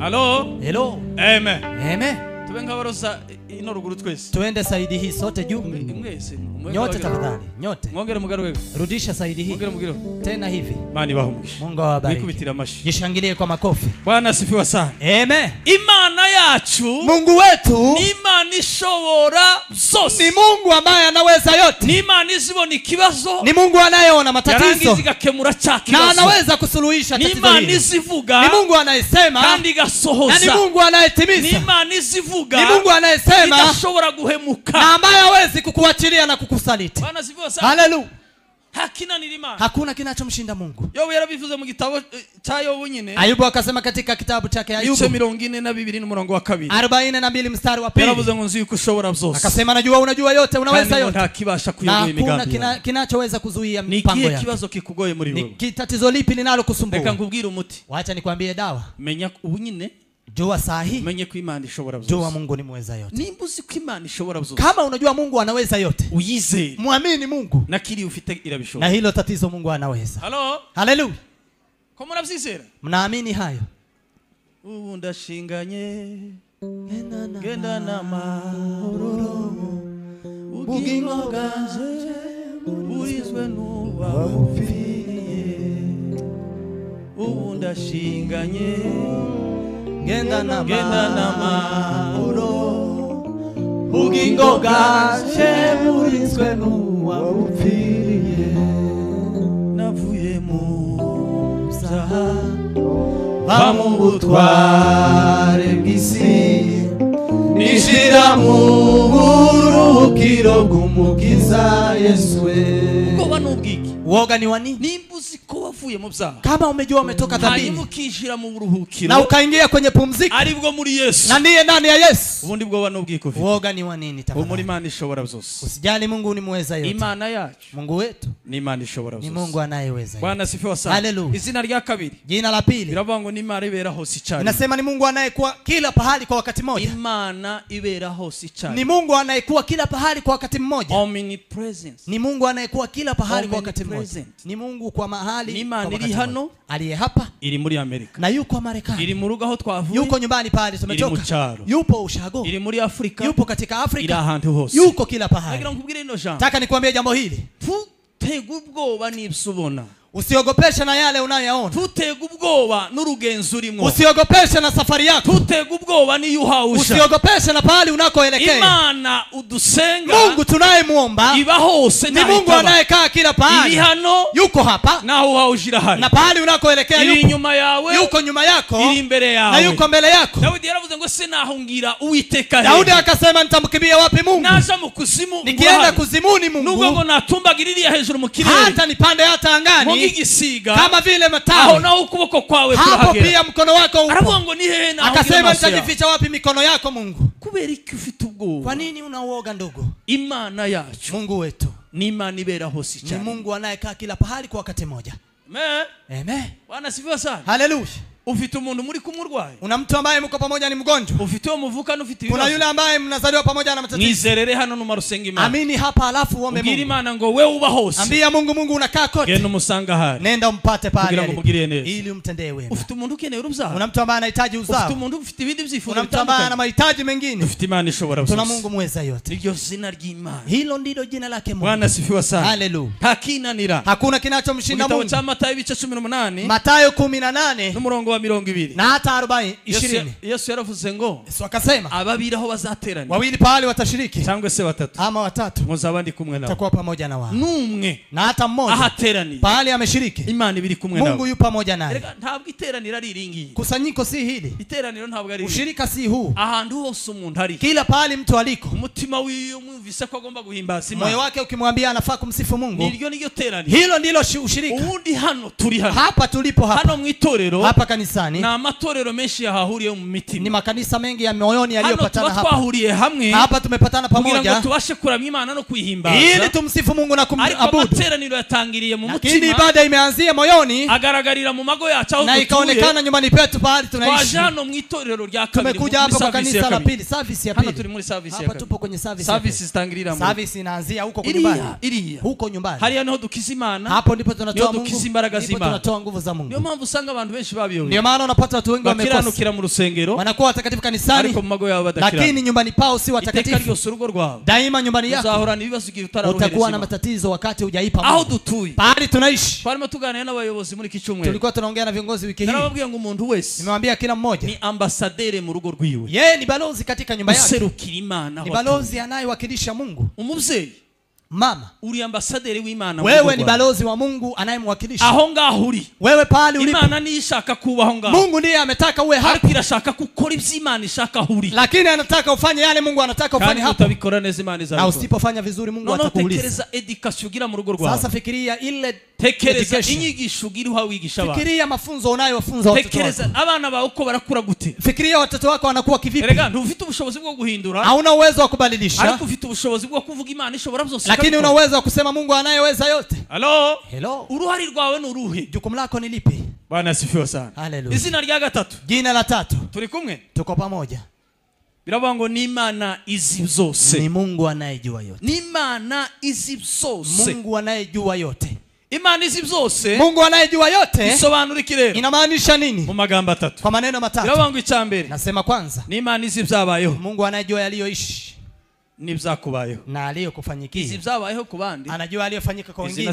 Hello. Amen. Amen. Tubenga baroza ino ruguru twese. Tuende saidi hii sote juu. Mwese. Nyote tafadhali. Nyote. Ngongere mugaruwe. Rudisha saidi hii. Ngongere mugiro. Tena hivi. Mani bahumugisha. Mungu awabariki. Nikubitira amashi. Jishangilie kwa makofi. Bwana asifiwe sana. Amen. Imana yacu. Mungu wetu. Ni Imana ishobora byose. Ni Mungu ambaye anaweza yote. Ni Imana izibona ikibazo. Ni Mungu anayeona matatizo. Yarangiza igakemura cha kibazo. Na anaweza kusuluhisha tatizo hili. Ni Imana izivuga. Ni Mungu anayesema. Kandi gasohoza. Na ni Mungu anayetimiza. Ni Imana izivuga. Ni Mungu anayesema. Idashobora guhemuka. Na ambaye hawezi kukuachilia na kukusaliti. Bwana asifiwe sana. Haleluya. Hakina ni Imana. Hakuna kinachomshinda Mungu. Yobu yarabivuze mu gitabo cha Yobu nyine. Ayubu akasema katika kitabu chake Ayubu. 42 n'umurongo wa 2. 42 mstari wa 2. Yaravuze ngo nzi kushobora byose. Akasema najua unajua yote, unaweza yote. Nta kibasha kuyoboa imigambi. Hakuna kinachoweza kuzuia mpango yako. Ni kibazo kikugoye muri wewe. Ni tatizo lipi linalokusumbua? Reka nkubwire umuti. Wacha nikwambie dawa. Menya ubu nyine. Jua sahi. Menye ko Imana ishobora byose. Jua Mungu ni mweza yote. Nimba uzi ko Imana ishobora byose. Kama unajua Mungu anaweza yote, uyizere. Muamini Mungu. Na kili ufite irabishobora. Na hilo tatizo Mungu anaweza. Haleluya. Ko murabyizera? Mnaamini hayo? Ubu ndashinganye. Genda na mahoro. Ubugingo bwanje burizwe n'ubawufiriye. Ubu ndashinganye. Genda na mahoro. Ubugingo bwanje burizwe n'ubawufiriye. Navuye mu byaha. Bamubutware bw'isi nishira mu buruhukiro bw'umukiza Yesu. Ugoba n'ubwiki. Uoga ni wa nini? Nimba uzi ko wavuye mu byaha. Kama umejua umetoka dhambini. Hanyuma ukishira mu buruhukiro. Na ukaingia kwenye pumziko. Aribwo muri Yesu. Na ndiye ndani ya Yesu. Ubundi bwoba n'ubwiki ufite. Uoga ni wa nini tafadhali? Muri Imana ishobora byose. Usijali, Mungu ni muweza yote. Imana yacu. Mungu wetu ni Imana ishobora byose. Ni Mungu anayeweza. Bwana asifiwe sana. Haleluya. Izina rya kabiri. Jina la pili. Biravuga ngo ni Imana ibera hose icyarimwe. Inasema ni Mungu anayekuwa kila pahali kwa wakati mmoja. Imana ibera hose icyarimwe. Ni Mungu anayekuwa kila pahali kwa wakati mmoja. Omnipresence. Ni Mungu anayekuwa kila pahali kwa wakati mmoja. Ni Mungu kwa mahali. Ni Imana iri hano. Aliye hapa. Iri muri Amerika. Na yuko Marekani. Iri mu rugo aho twavuye. Yuko nyumbani pale tumetoka. Yupo ushago. Iri muri Afrika. Yupo katika Afrika. Iri ahantu hose. Yuko kila pahali. Nagira nkubwire ino jambo. Taka nikwambie jambo hili. Tegubwoba n'ibsubona. Usiogopeshe na yale unayoyaona. Tutega ubwoba n'urugenzo urimo. Usiogopeshe na safari yako. Tutega ubwoba niyo uhausha. Usiogopeshe na pahali unakoelekea. Imana udusenga. Mungu tunayemuomba iba hose ni Mungu anayekaa kila pahali. Iri hano yuko hapa. Na uhaushira hari. Na pahali unakoelekea yuko. Iri nyuma yawe. Yuko nyuma yako. Iri imbere yawe. Na yuko mbele yako. Daudi yaravuze ngo sinahungira Uwiteka. Daudi akasema nitamkimbia wapi Mungu? Naja mu kuzimu. Nikienda kuzimuni Mungu. Nubwo ngo natumbagirira hejuru mu kirere. Hata nipande hata angani. Mugigisiga. Kama vile matawi. Aho na ukuboko kwawe kurahagera. Hapo pia mkono wako upo. Aravuga ngo ni hehe na akasema nitajificha wapi mikono yako Mungu? Kubera iki ufite ubwoba? Kwa nini unaoga ndogo? Imana yacu. Mungu wetu. Ni Imana ibera hose cyane. Ni Mungu anayekaa kila pahali kwa wakati mmoja. Amen. Amen. Bwana sifiwe sana. Hallelujah. Ufite umuntu muri kumurwaye. Una mtu ambaye mko pamoja ni mgonjwa. Ufite umuvuka n'ufite kuna yule ambaye mnazaliwa pamoja na matatizo. Nizerere hano numara usenga Imana. Amini hapa alafu uombe Mungu. Ubwira Imana ngo wewe uba hose. Ambia Mungu unakaa kote. Genda umusanga hari. Nenda umpate pale. Ili umtendee wema. Ufite umuntu ukeneye urubyaro. Una mtu ambaye anahitaji uzao. Ufite umuntu ufite ibindi byifuzo. Una mtu ambaye ana mahitaji mengine. Ufite Imana ishobora byose. Tuna Mungu mweza yote. Iryo zina ry'Imana. Hilo ndilo jina lake Mungu. Bwana sifiwe sana. Hallelujah. Hakinanira. Hakuna kinachomshinda Mungu. Kitabu cha Mathayo ibice 18. Mathayo 18. N'umurongo wa 20. Na hata 40. Yesu yaravuze ngo Yesu akasema ababiri aho bazaterana. Wawili pale watashiriki. Cyangwa se batatu. Ama watatu. Muzabandi kumwe nao. Takuwa pamoja na wao. Numwe. Na hata mmoja. Ahaterani. Pale ameshiriki. Imana ibiri kumwe nao. Mungu yupo pamoja naye. Ntabwo iteranira ari iringi. Kusanyiko si hili. Iteraniro ntabwo ari. Ushirika si huu. Ahantu hose umuntu ari. Kila pale mtu aliko. Umutima wiyo mwumvise ko agomba guhimbaza Imana. Moyo wake ukimwambia anafaa kumsifu Mungu. Niryo teraniro. Hilo ndilo ushirika. Ubundi hano turi hano. Hapa tulipo hapa. Hano mu itorero. Hapa kanisani. Na amatorero menshi yahahuriye mu mitima. Ni makanisa mengi ya moyoni yaliyopatana hapa. Twahuriye hamwe. Hapa tumepatana pamoja. Kugira ngo tubashe kuramya Imana no kuihimbaza. Ili tumsifu Mungu na kumuabudu. Ariko amateraniro yatangiriye mu mutima. Lakini ibada imeanzia moyoni. Agaragarira mu mago yacu aho na ikaonekana nyumbani petu pahali tunaishi. Twaje hano mu itorero rya kabiri. Tumekuja hapa kwa kanisa la pili, service ya pili. Hano turi muri service ya kabiri. Hapa tupo kwenye service. Service zitangirira mu. Service inaanzia huko kwa nyumbani. Iriya. Huko nyumbani. Hariya niho dukiza Imana. Hapo ndipo tunatoa Mungu. Dukiza imbaraga z'Imana. Ndipo tunatoa nguvu za Mungu. Ndio mambo usanga abantu benshi babiyoye. Ndio maana unapata watu wengi wamekosa. Bakiranukira mu rusengero. Wanakuwa watakatifu kanisani. Ariko mu mago yao badakira. Lakini nyumbani pao si watakatifu. Iteka ryose urugo rwao. Daima nyumbani yako. Uzahorana ibibazo igihe utararuhereza. Utakuwa na matatizo wakati hujaipa Mungu. Aho dutuye. Pahali tunaishi. Twarimo tuganira n'abayobozi muri kicumwe. Tulikuwa tunaongea na viongozi wiki hii. Narababwiye ngo umuntu wese. Nimemwambia kila mmoja. Ni ambassadeur mu rugo rwiwe. Yeye ni balozi katika nyumba yake. Userukira Imana. Ni balozi anayewakilisha Mungu. Umuvyeyi. Mama, uri ambassadeur w'Imana. Wewe ni balozi wa Mungu anayemwakilisha. Aho ngaho uri. Wewe pale ulipo. Imana ni ishaka kubaho ngaho. Mungu ndiye ametaka uwe hapo. Ariko irashaka gukora ivy'Imana ishaka huri. Lakini anataka ufanye yale Mungu anataka ufanye hapo. Utabikora neza Imana izabikora. Na usipofanya vizuri Mungu atakuuliza. Tekereza education ugira mu rugo rwawe. Sasa fikiria ile tekereza inyigisho ugira uha wigisha abantu. Fikiria mafunzo unayowafunza watoto wako. Tekereza abana bawe uko barakura gute. Fikiria watoto wako wanakuwa kivipi. Erega ntufite ubushobozi bwo guhindura. Hauna uwezo wa kubadilisha. Ariko ufite ubushobozi bwo kuvuga Imana ishobora byose. Lakini una uwezo wa kusema Mungu anayeweza yote. Hello. Uruhari rwawe ni uruhe? Jukumu lako ni lipi? Bwana asifiwe sana. Hallelujah. Izina rya gatatu. Jina la tatu. Turi kumwe? Tuko pamoja. Biravuga ngo ni Imana izi byose. Ni Mungu anayejua yote. Ni Imana izi byose. Mungu anayejua yote. Imana izi byose. Mungu anayejua yote. Isobanura iki rero? Inamaanisha nini? Mu magambo atatu. Kwa maneno matatu. Biravuga ngo icyambere. Nasema kwanza. Ni Imana izi byabayeho. Mungu anayejua yaliyoishi. Nibyakubayeho. Na aliyokufanyikia. Izi byabayeho ku bandi. Anajua aliyofanyika kwa wengine.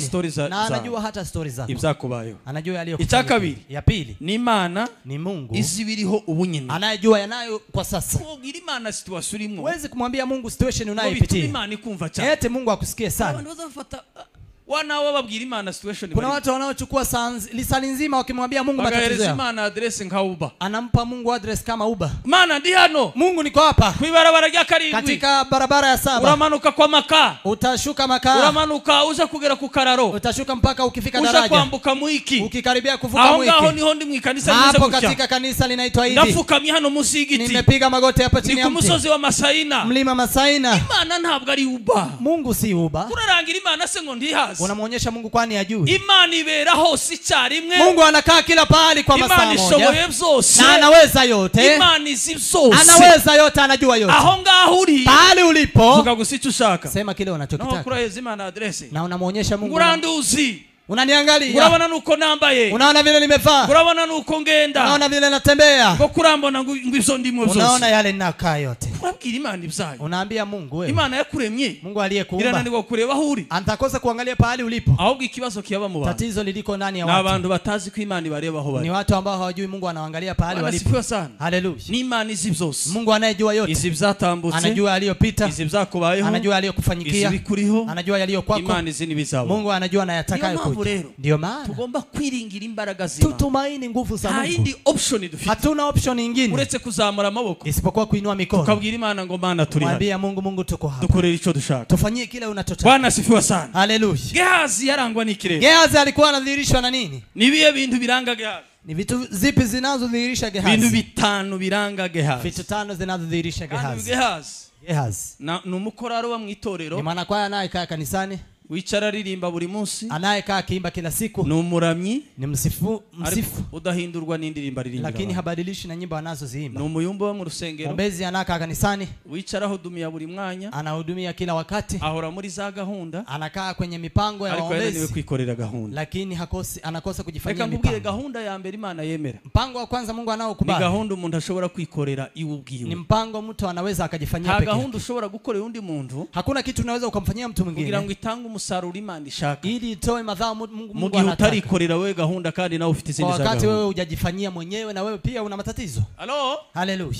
Na anajua hata stories zako. Ibyakubayeho. Anajua aliyokufanyika. Icyakabiri. Ya pili. Ni Imana. Ni Mungu. Izi biriho ubunyine. Anajua yanayo kwa sasa. Kugira Imana situation urimo. Huwezi kumwambia Mungu situation unayopitia. Imana ikumva cyane. Ete Mungu akusikie sana. Abantu bazafata wanawe babwira Imana situation. Kuna watu wanaochukua lisali nzima wakimwambia Mungu matatizo yao. Imana address nka Uber. Anampa Mungu address kama Uber. Mana ndi hano. Mungu niko hapa. Kwibarabara rya karindwi. Katika barabara ya 7. Uramanuka kwa Maka. Utashuka Maka. Uramanuka uza kugera ku Kararo. Utashuka mpaka ukifika daraja. Uza kwambuka Muiki. Ukikaribia kuvuka Muiki. Aho niho ndi mu kanisa nise hapo katika kanisa linaitwa hivi. Ndafukamye hano munsi y'igiti. Nimepiga magoti hapa chini ya mti. Ni kumusozi wa Masaina. Mlima Masaina. Imana ntabwo ari Uber. Mungu si Uber. Kurarangira Imana se ngo ndihazi. Unamuonyesha Mungu kwani ajui. Imana ibera hose icyarimwe. Mungu anakaa kila pahali kwa masaa moja. Imana ishoboye byose. Na anaweza yote. Imana izi byose. Anaweza yote, anajua yote. Aho ngaho uri. Pahali ulipo. Vuga gusicha ushaka. Sema kile unachokitaka. Na kuraheza Imana address. Na unamuonyesha Mungu. Uranduzi. Unaniangalia. Urabona nuko nambaye. Unaona vile nimevaa. Urabona nuko ngenda. Unaona vile natembea. Ngo kurambona ngwizo ndimo byose. Unaona yale ninakaa yote. urabwira Imana ibyayo. Unaambia Mungu wewe. Imana yakuremye. Mungu aliyekuumba. Irananirwa kureba aho uri. Antakosa kuangalia pahali ulipo. Ahubwo ikibazo kiyaba mu bantu. Tatizo liliko ndani ya watu. Na abantu batazi ko Imana ibareba aho bari. Ni watu ambao hawajui Mungu anaangalia pahali walipo. Haleluya. Ni Imana izi byose. Mungu anayejua yote. Izi byatambutse. Anajua aliyopita. Izi byakubayeho. Anajua aliyokufanyikia. Izi bikuriho. Anajua yaliyokwako. Imana izi nibizabo. Mungu anajua na yatakayokuja. Ndio maana tugomba kwiringira imbaraga z'Imana. Tutumaini nguvu za Mungu. Haindi option dufite. Hatuna option nyingine. Uretse kuzamura amaboko. Isipokuwa kuinua mikono. Tukabwira Imana ngo Mana turi hano. Mwambie Mungu tuko hapa. Dukorere ico dushaka. Tufanyie kile unachotaka. Bwana sifiwe sana. Haleluya. Gehazi yarangwa n'ikirere. Gehazi alikuwa anadhihirishwa na nini? Ni biye bintu biranga Gehazi. Ni vitu zipi zinazodhihirisha Gehazi? Bintu bitanu biranga Gehazi. Vitu tano zinazodhihirisha Gehazi. Gehazi na numukoraro wa mwitorero. Ni mwanakwaya anayekaa kanisani. Wicara ririmba buri munsi. Anayekaa kiimba kila siku. Ni umuramyi. Ni msifu. Udahindurwa n'indirimba ririmba. Lakini habadilishi na nyimbo anazoziimba. Ni umuyumba wa mu rusengero. Ombezi anakaa kanisani. Wicara hudumia buri mwanya. Anahudumia kila wakati. Ahora muri za gahunda. Anakaa kwenye mipango ya ombezi. Ariko yeye kwikorera gahunda. Lakini anakosa kujifanyia mipango. Reka gahunda ya mbere Imana yemera. Mpango wa kwanza Mungu anaokubali. Ni gahunda umuntu ashobora kwikorera iwubwiwe. Ni mpango mtu anaweza akajifanyia peke yake. Gahunda ushobora gukorera undi muntu. Hakuna kitu unaweza ukamfanyia mtu mwingine. Kugira ngo itange umusaruro Imana ishaka. Ili itoe madhao Mungu anataka. Utarikorera wewe gahunda kandi nawe ufite izindi za. Wakati wewe hujajifanyia mwenyewe na wewe pia una matatizo. Halo? Haleluya.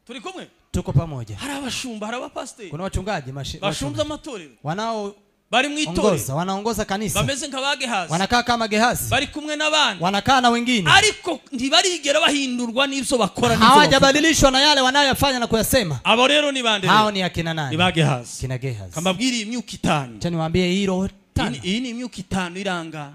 Turi kumwe? Tuko pamoja. Hari abashumba, hari abapastor. Kuna wachungaji bashumza amatorero. Wanao bari mwitorero. Wanaongoza kanisa. Bameze nka Gehazi. Wanakaa kama Gehazi. Bari kumwe n'abandi. Wanakaa na wengine. Ariko ntibarigera bahindurwa n'ibyo bakora n'ibyo. Hawajabadilishwa na yale wanayofanya na kuyasema. Abo rero ni bande. Hao ni akina nani? Ni Gehazi. Kina Gehazi. Kamabwiri imyuka itanu. Acha niwaambie hilo. Iyi ni imyuka itanu iranga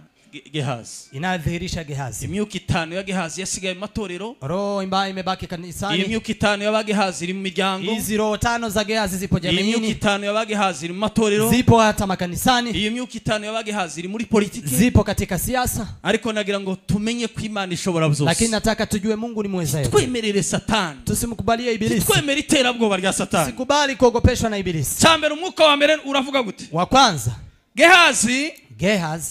Gehazi. Inadhihirisha Gehazi. Imyuka itanu ya Gehazi yasigaye mu matorero. Roho imbaye imebaki kanisani. Imyuka itanu ya Gehazi iri mu miryango. Hizi roho tano za Gehazi zipo jamiini. Imyuka itanu ya Gehazi iri mu matorero. Zipo hata makanisani. Iyi myuka itanu ya Gehazi iri muri politiki. Zipo katika siasa. Ariko nagira ngo tumenye ko Imana ishobora byose. Lakini nataka tujue Mungu ni mweza yote. Twemerere Satani. Tusimkubalie ibilisi. Twemere iterabwoba rya Satani. Sikubali kuogopeshwa na ibilisi. Cyambere umwuka wa mbere uravuga gute? Wa kwanza. Gehazi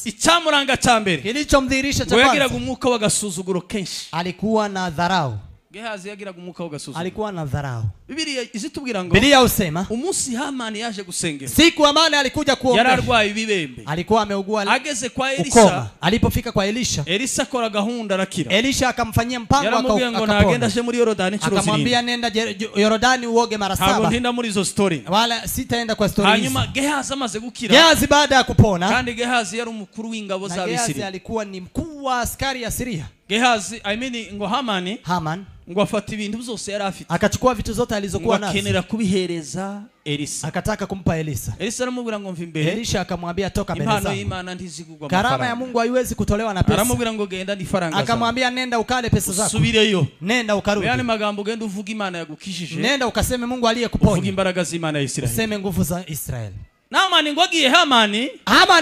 icyamuranga cyambere kilichomdhihirisha cha kwanza yagiraga umwuka w'agasuzuguro kenshi. Alikuwa na dharau. Gehazi yagiraga umwuka w'agasuzuguro. Alikuwa na dharau. Biblia izitubwira ngo Biblia usema umunsi Hamani yaje gusengera. Siku Hamani alikuja kuomba. Yararwaye ibibembe. Alikuwa ameugua. Ageze kwa Elisha. Alipofika kwa Elisha. Elisha akora gahunda arakira. Elisha akamfanyia mpango akamuambia ngo nagenda je muri Yorodani inshuro 7. Akamwambia nenda Yorodani uoge mara 7. Ntabwo ndinda muri zo story. Wala sitaenda kwa story hizi. Hanyuma Gehazi amaze gukira. Gehazi baada ya kupona. Kandi Gehazi yari umukuru w'ingabo za Misiri. Gehazi alikuwa ni mkuu wa askari ya Syria. Gehazi ngo Haman ngo afata ibintu byose yari afite. Akachukua vitu zote alizokuwa nazo. Akenera kubihereza Elisa. Akataka kumpa Elisa. Elisa aramubwira ngo mva imbere. Elisha akamwambia toka mbele zangu. Impano y'Imana ntizigurwa amafaranga. Karama ya Mungu haiwezi kutolewa na pesa. Aramubwira ngo genda ndifaranga. Akamwambia nenda ukale pesa zako. Subireyo. Nenda ukarudi. Yani magambo genda uvuga Imana yagukishije. Nenda ukaseme Mungu aliyekuponya. Uvuga imbaraga z'Imana ya Israeli. Useme nguvu za Israeli. Naamani ngo agiye Hamani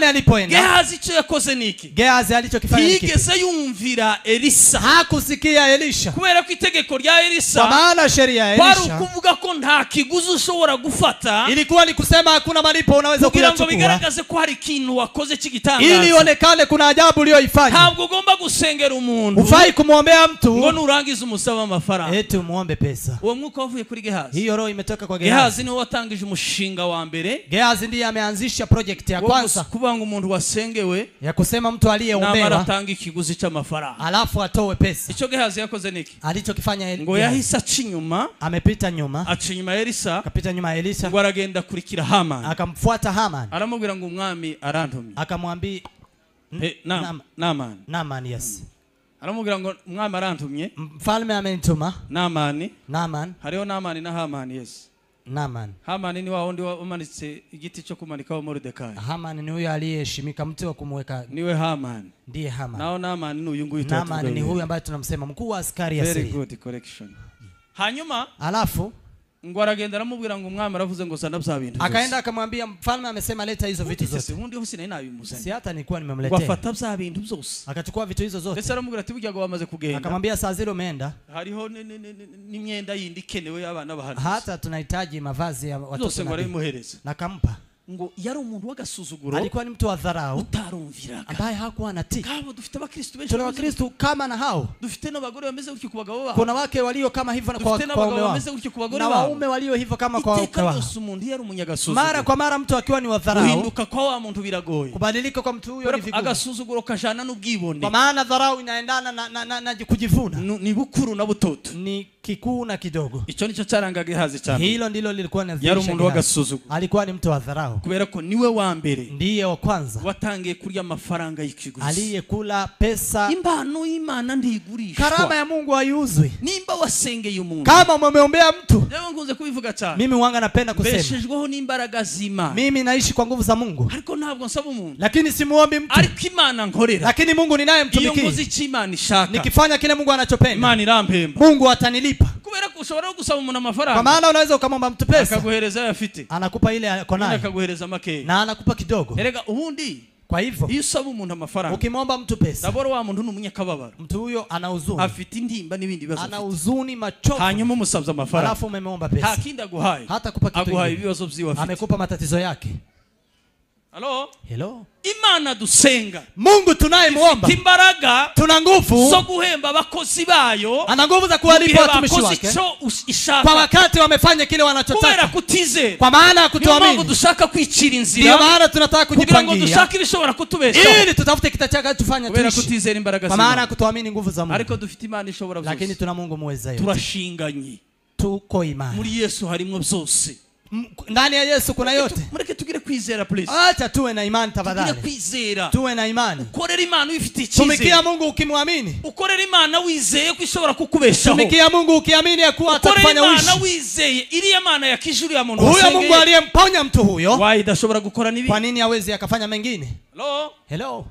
alipoenda Gehazi icyo yakoze niki? Gehazi alichokifanya niki? Yigeze yumvira Elisa. Hakusikia Elisha. Kubera ko itegeko rya Elisa. Kwa maana sheria ya Elisha. Kwari kuvuga ko nta kiguzi ushobora gufata. Ilikuwa ni kusema hakuna malipo unaweza kuyachukua. Kugira ngo bigaragaze ko hari ikintu wakoze cy'igitangaza. Ili ionekane kuna ajabu uliyoifanya. Ntabwo ugomba gusengera umuntu. Ufai kumuombea mtu. Ngo nurangiza umusaba amafaranga. Eti umuombe pesa. Uwo mwuka wavuye kuri Gehazi. Hiyo roho imetoka kwa Gehazi. Gehazi niwe watangije umushinga wa mbere. Gehazi ndiye ameanzisha project ya kwanza. Kubanga umuntu wasengewe. Ya kusema mtu aliyeombewa. Na maratanga ikiguzi cy'amafaranga. Alafu atowe pesa. Ico Gehazi yakoze niki? Alichokifanya Elisa. Ngo yahisa cinyuma. Amepita nyuma. Acinyuma Elisa. Akapita nyuma Elisa. Ngo aragenda kurikira Haman. Akamfuata Haman. Aramubwira ngo umwami arantumye. Akamwambia Naaman yes. Aramubwira ngo umwami arantumye. Mfalme amenituma. Naaman. Hariho Naaman na Haman yes. Haman ni wao ndio wamanitse igiti cyo kumanikaho Mordekai. Haman ni huyo aliyeshimika mti wa kumweka. Niwe Haman. Ndiye Haman. Nao Naaman ni uyu nguyu tatu. Naaman ni huyo ambaye tunamsema mkuu wa askari ya Syria. Very good correction. Hanyuma alafu ngo aragenda aramubwira ngo umwami aravuze ngo sana bya bintu. Akaenda akamwambia mfalme amesema leta hizo vitu zote. Ubundi hose nari nabimuzanye. Si hata nilikuwa nimemletea. Wafata bya bintu byose. Akachukua vitu hizo zote. Ndetse aramubwira ati burya ngo bamaze kugenda. Akamwambia saa zile umeenda. Hariho n'imyenda yindi kenewe y'abana bahari. Hata tunahitaji mavazi ya watoto. Zose ngo arabimuhereza. Nakampa. ngo yari umuntu w'agasuzuguro, alikuwa ni mtu wa dharau utarumviraga, ambaye hakuwa anatii. kabo dufite abakristo benshi, Tuna wakristo kama na hao, dufite n'abagore bameze gutyo ku bagabo babo, kuna wake walio kama hivyo kwa waume wao, na waume walio hivyo kama kwa wake wao. Umuntu yari umunyagasuzuguro, mara kwa mara mtu akiwa ni wa dharau, uhinduka kwa wa muntu biragoye, kubadilika kwa mtu huyo ni vigumu. Agasuzuguro kajana n'ubwibone, kwa maana dharau inaendana na kujivuna, ni bukuru na butoto, ni kikuu na kidogo. Ico nico cyarangaga Gehazi cyane, hilo ndilo lilikuwa na yari umuntu w'agasuzuguro, alikuwa ni mtu wa dharau, kubera ko niwe wa mbere, ndiye wa kwanza watangiye kurya amafaranga y'ikiguzi, aliyekula pesa. Impano y'Imana ndigurishwa, karama ya Mungu hayuzwi. Nimba wasengeye umuntu, kama umeombea mtu, leo nkunze kubivuga cyane, mimi wanga napenda kusema beshejweho n'imbaraga z'Imana, mimi naishi kwa nguvu za Mungu, ariko ntabwo nsaba umuntu, lakini simuombi mtu, ariko Imana nkorera, lakini Mungu ninayemtumikia, iyo ngozi cy'Imana ishaka, nikifanya kile Mungu anachopenda, Imana irampemba, Mungu atanilipa. kubera ko ushobora gusaba umuntu amafaranga, kwa maana unaweza ukamwomba mtu pesa, akaguhereza afite, anakupa ile ako nayo, akaguhereza make, na anakupa kidogo. erega ubundi, kwa hivyo iyo usaba umuntu amafaranga, ukimwomba mtu pesa, daboro wa muntu n'umunyakababaro, mtu huyo ana huzuni, afite indimba n'ibindi bibazo, ana huzuni, machofu, hanyuma umusabye amafaranga, alafu umemwomba pesa, hakindi aguhaye, hata kupa kitu, aguhaye ibibazo byiwe afite, amekupa matatizo yake. Hello? Imana dusenga, Mungu tunayemuomba, imbaraga, tuna nguvu zo guhemba abakozi bayo, ana nguvu za kuwalipa watumishi wake kwa wakati wamefanya kile wanachotaka, kwa maana ya kutuamini. Mungu dushaka kwicira inzira, ndio maana tunataka kujipangia, kugira ngo dushaka ibishobora kutubesha, ili tutafute kitachaka tufanye tuishi, kwa maana ya kutuamini nguvu za Mungu. Ariko dufite Imana ishobora byose, lakini tuna Mungu muweza yote, turashinganye, tuko imani muri Yesu harimo byose, ndani ya Yesu kuna yote. Mureke tugire kwizera please, acha tuwe na imani tafadhali, tugire kwizera, tuwe na imani, ukorera Imana uyifite icyizere, tumikia Mungu ukimwamini, ukorera Imana wizeye ko ishobora kukubeshaho, tumikia Mungu ukiamini ya kuwa atakufanya uishi, ukorera Imana wizeye iriya Mana yakijuru ya muntu huyo Mungu aliyemponya mtu huyo, why idashobora gukora nibi, kwa nini hawezi akafanya mengine? Hello.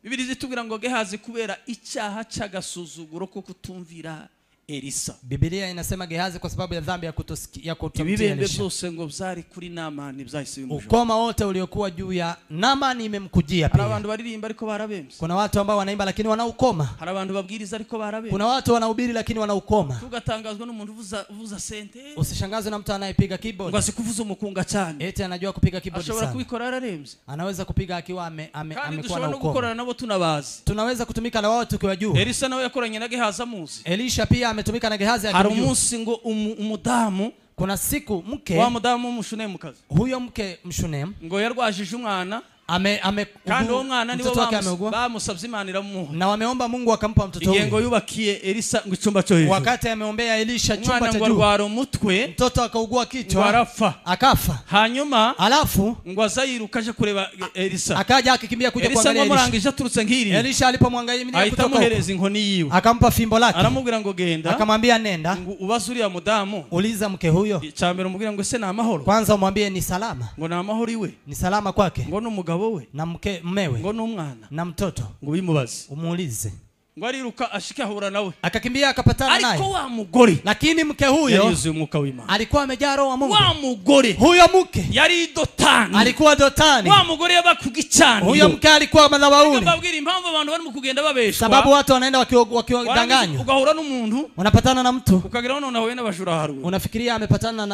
Bibiliya itubwira ngo Gehazi kubera icyaha cy'agasuzuguro ko kutumvira Elisa, Biblia inasema Gehazi kwa sababu ya dhambi ya kutomtii Ibibembe byose ngo byari kuri Naamani byahise bimujura, ukoma wote uliokuwa juu ya Naamani imemkujia pia. Hari abantu baririmba ariko barabembe, kuna watu ambao wanaimba lakini wanaukoma, hari abantu babwiriza ariko barabembe, kuna watu wanahubiri lakini wanaukoma. Tugatangazwa n'umuntu uvuza sente, usishangazwe na mtu anayepiga keyboard, ngo asikuvuza umukunga cyane, eti anajua kupiga keyboard sana, ashobora kubikora araremze, anaweza kupiga akiwa amekuwa na ukoma. Gukorana nabo tunabazi, tunaweza kutumika na wao tukiwajua. Elisa nawe yakoranye na Gehazi amuzi, Elisha pia ametumika na Gehazi akimjua. Hari umunsi ngo umudamu, kuna siku mke wa mudamu w'umushunem kazi, huyo mke mshunem ngo yarwajije umwana, kandi uwo mwana nibo bamusabye Imana iramuha, na wameomba Mungu akampa mtoto huyo. Ingengo yubakiye Elisa ngo icyumba cyo hejuru, wakati ameombea Elisha chumba cha juu, ngwara umutwe, mtoto akaugua kichwa, arafa, akafa. Hanyuma alafu ngo azayiruka aje kureba Elisa, akaja akikimbia kuja kuangalia Elisha. Murangije aturutse ngiri, Elisha alipomwangalia kutoka aitamuhereza inkoni yiwe, akampa fimbo lake, aramubwira ngo genda, akamwambia nenda, ngo ubazuriya mudamu, uliza mke huyo, cyambere umubwira ngo se na amahoro, kwanza umwambie ni salama, ngo na amahoro iwe, ni salama kwake, ngo n'umugabo we, na mmewe, ngo n'umwana, na mtoto, ngo bimubaze, umuulize. ngo ariruka ashika ahura nawe, akakimbia akapatana naye, ariko wa mugore, lakini mke huyo yuzuye umwuka w'Imana, alikuwa amejaa roho wa Mungu. wa mugore huyo mke yari dotani, alikuwa dotani, wa mugore yabakugicana, huyo mke alikuwa madhabahuni. Babwira impamvu abantu bari mu kugenda babeshwa, sababu watu wanaenda wakiwadanganywa, ugahura n'umuntu, unapatana na mtu, ukagira none nawe n'abajura haruwe, unafikiria amepatana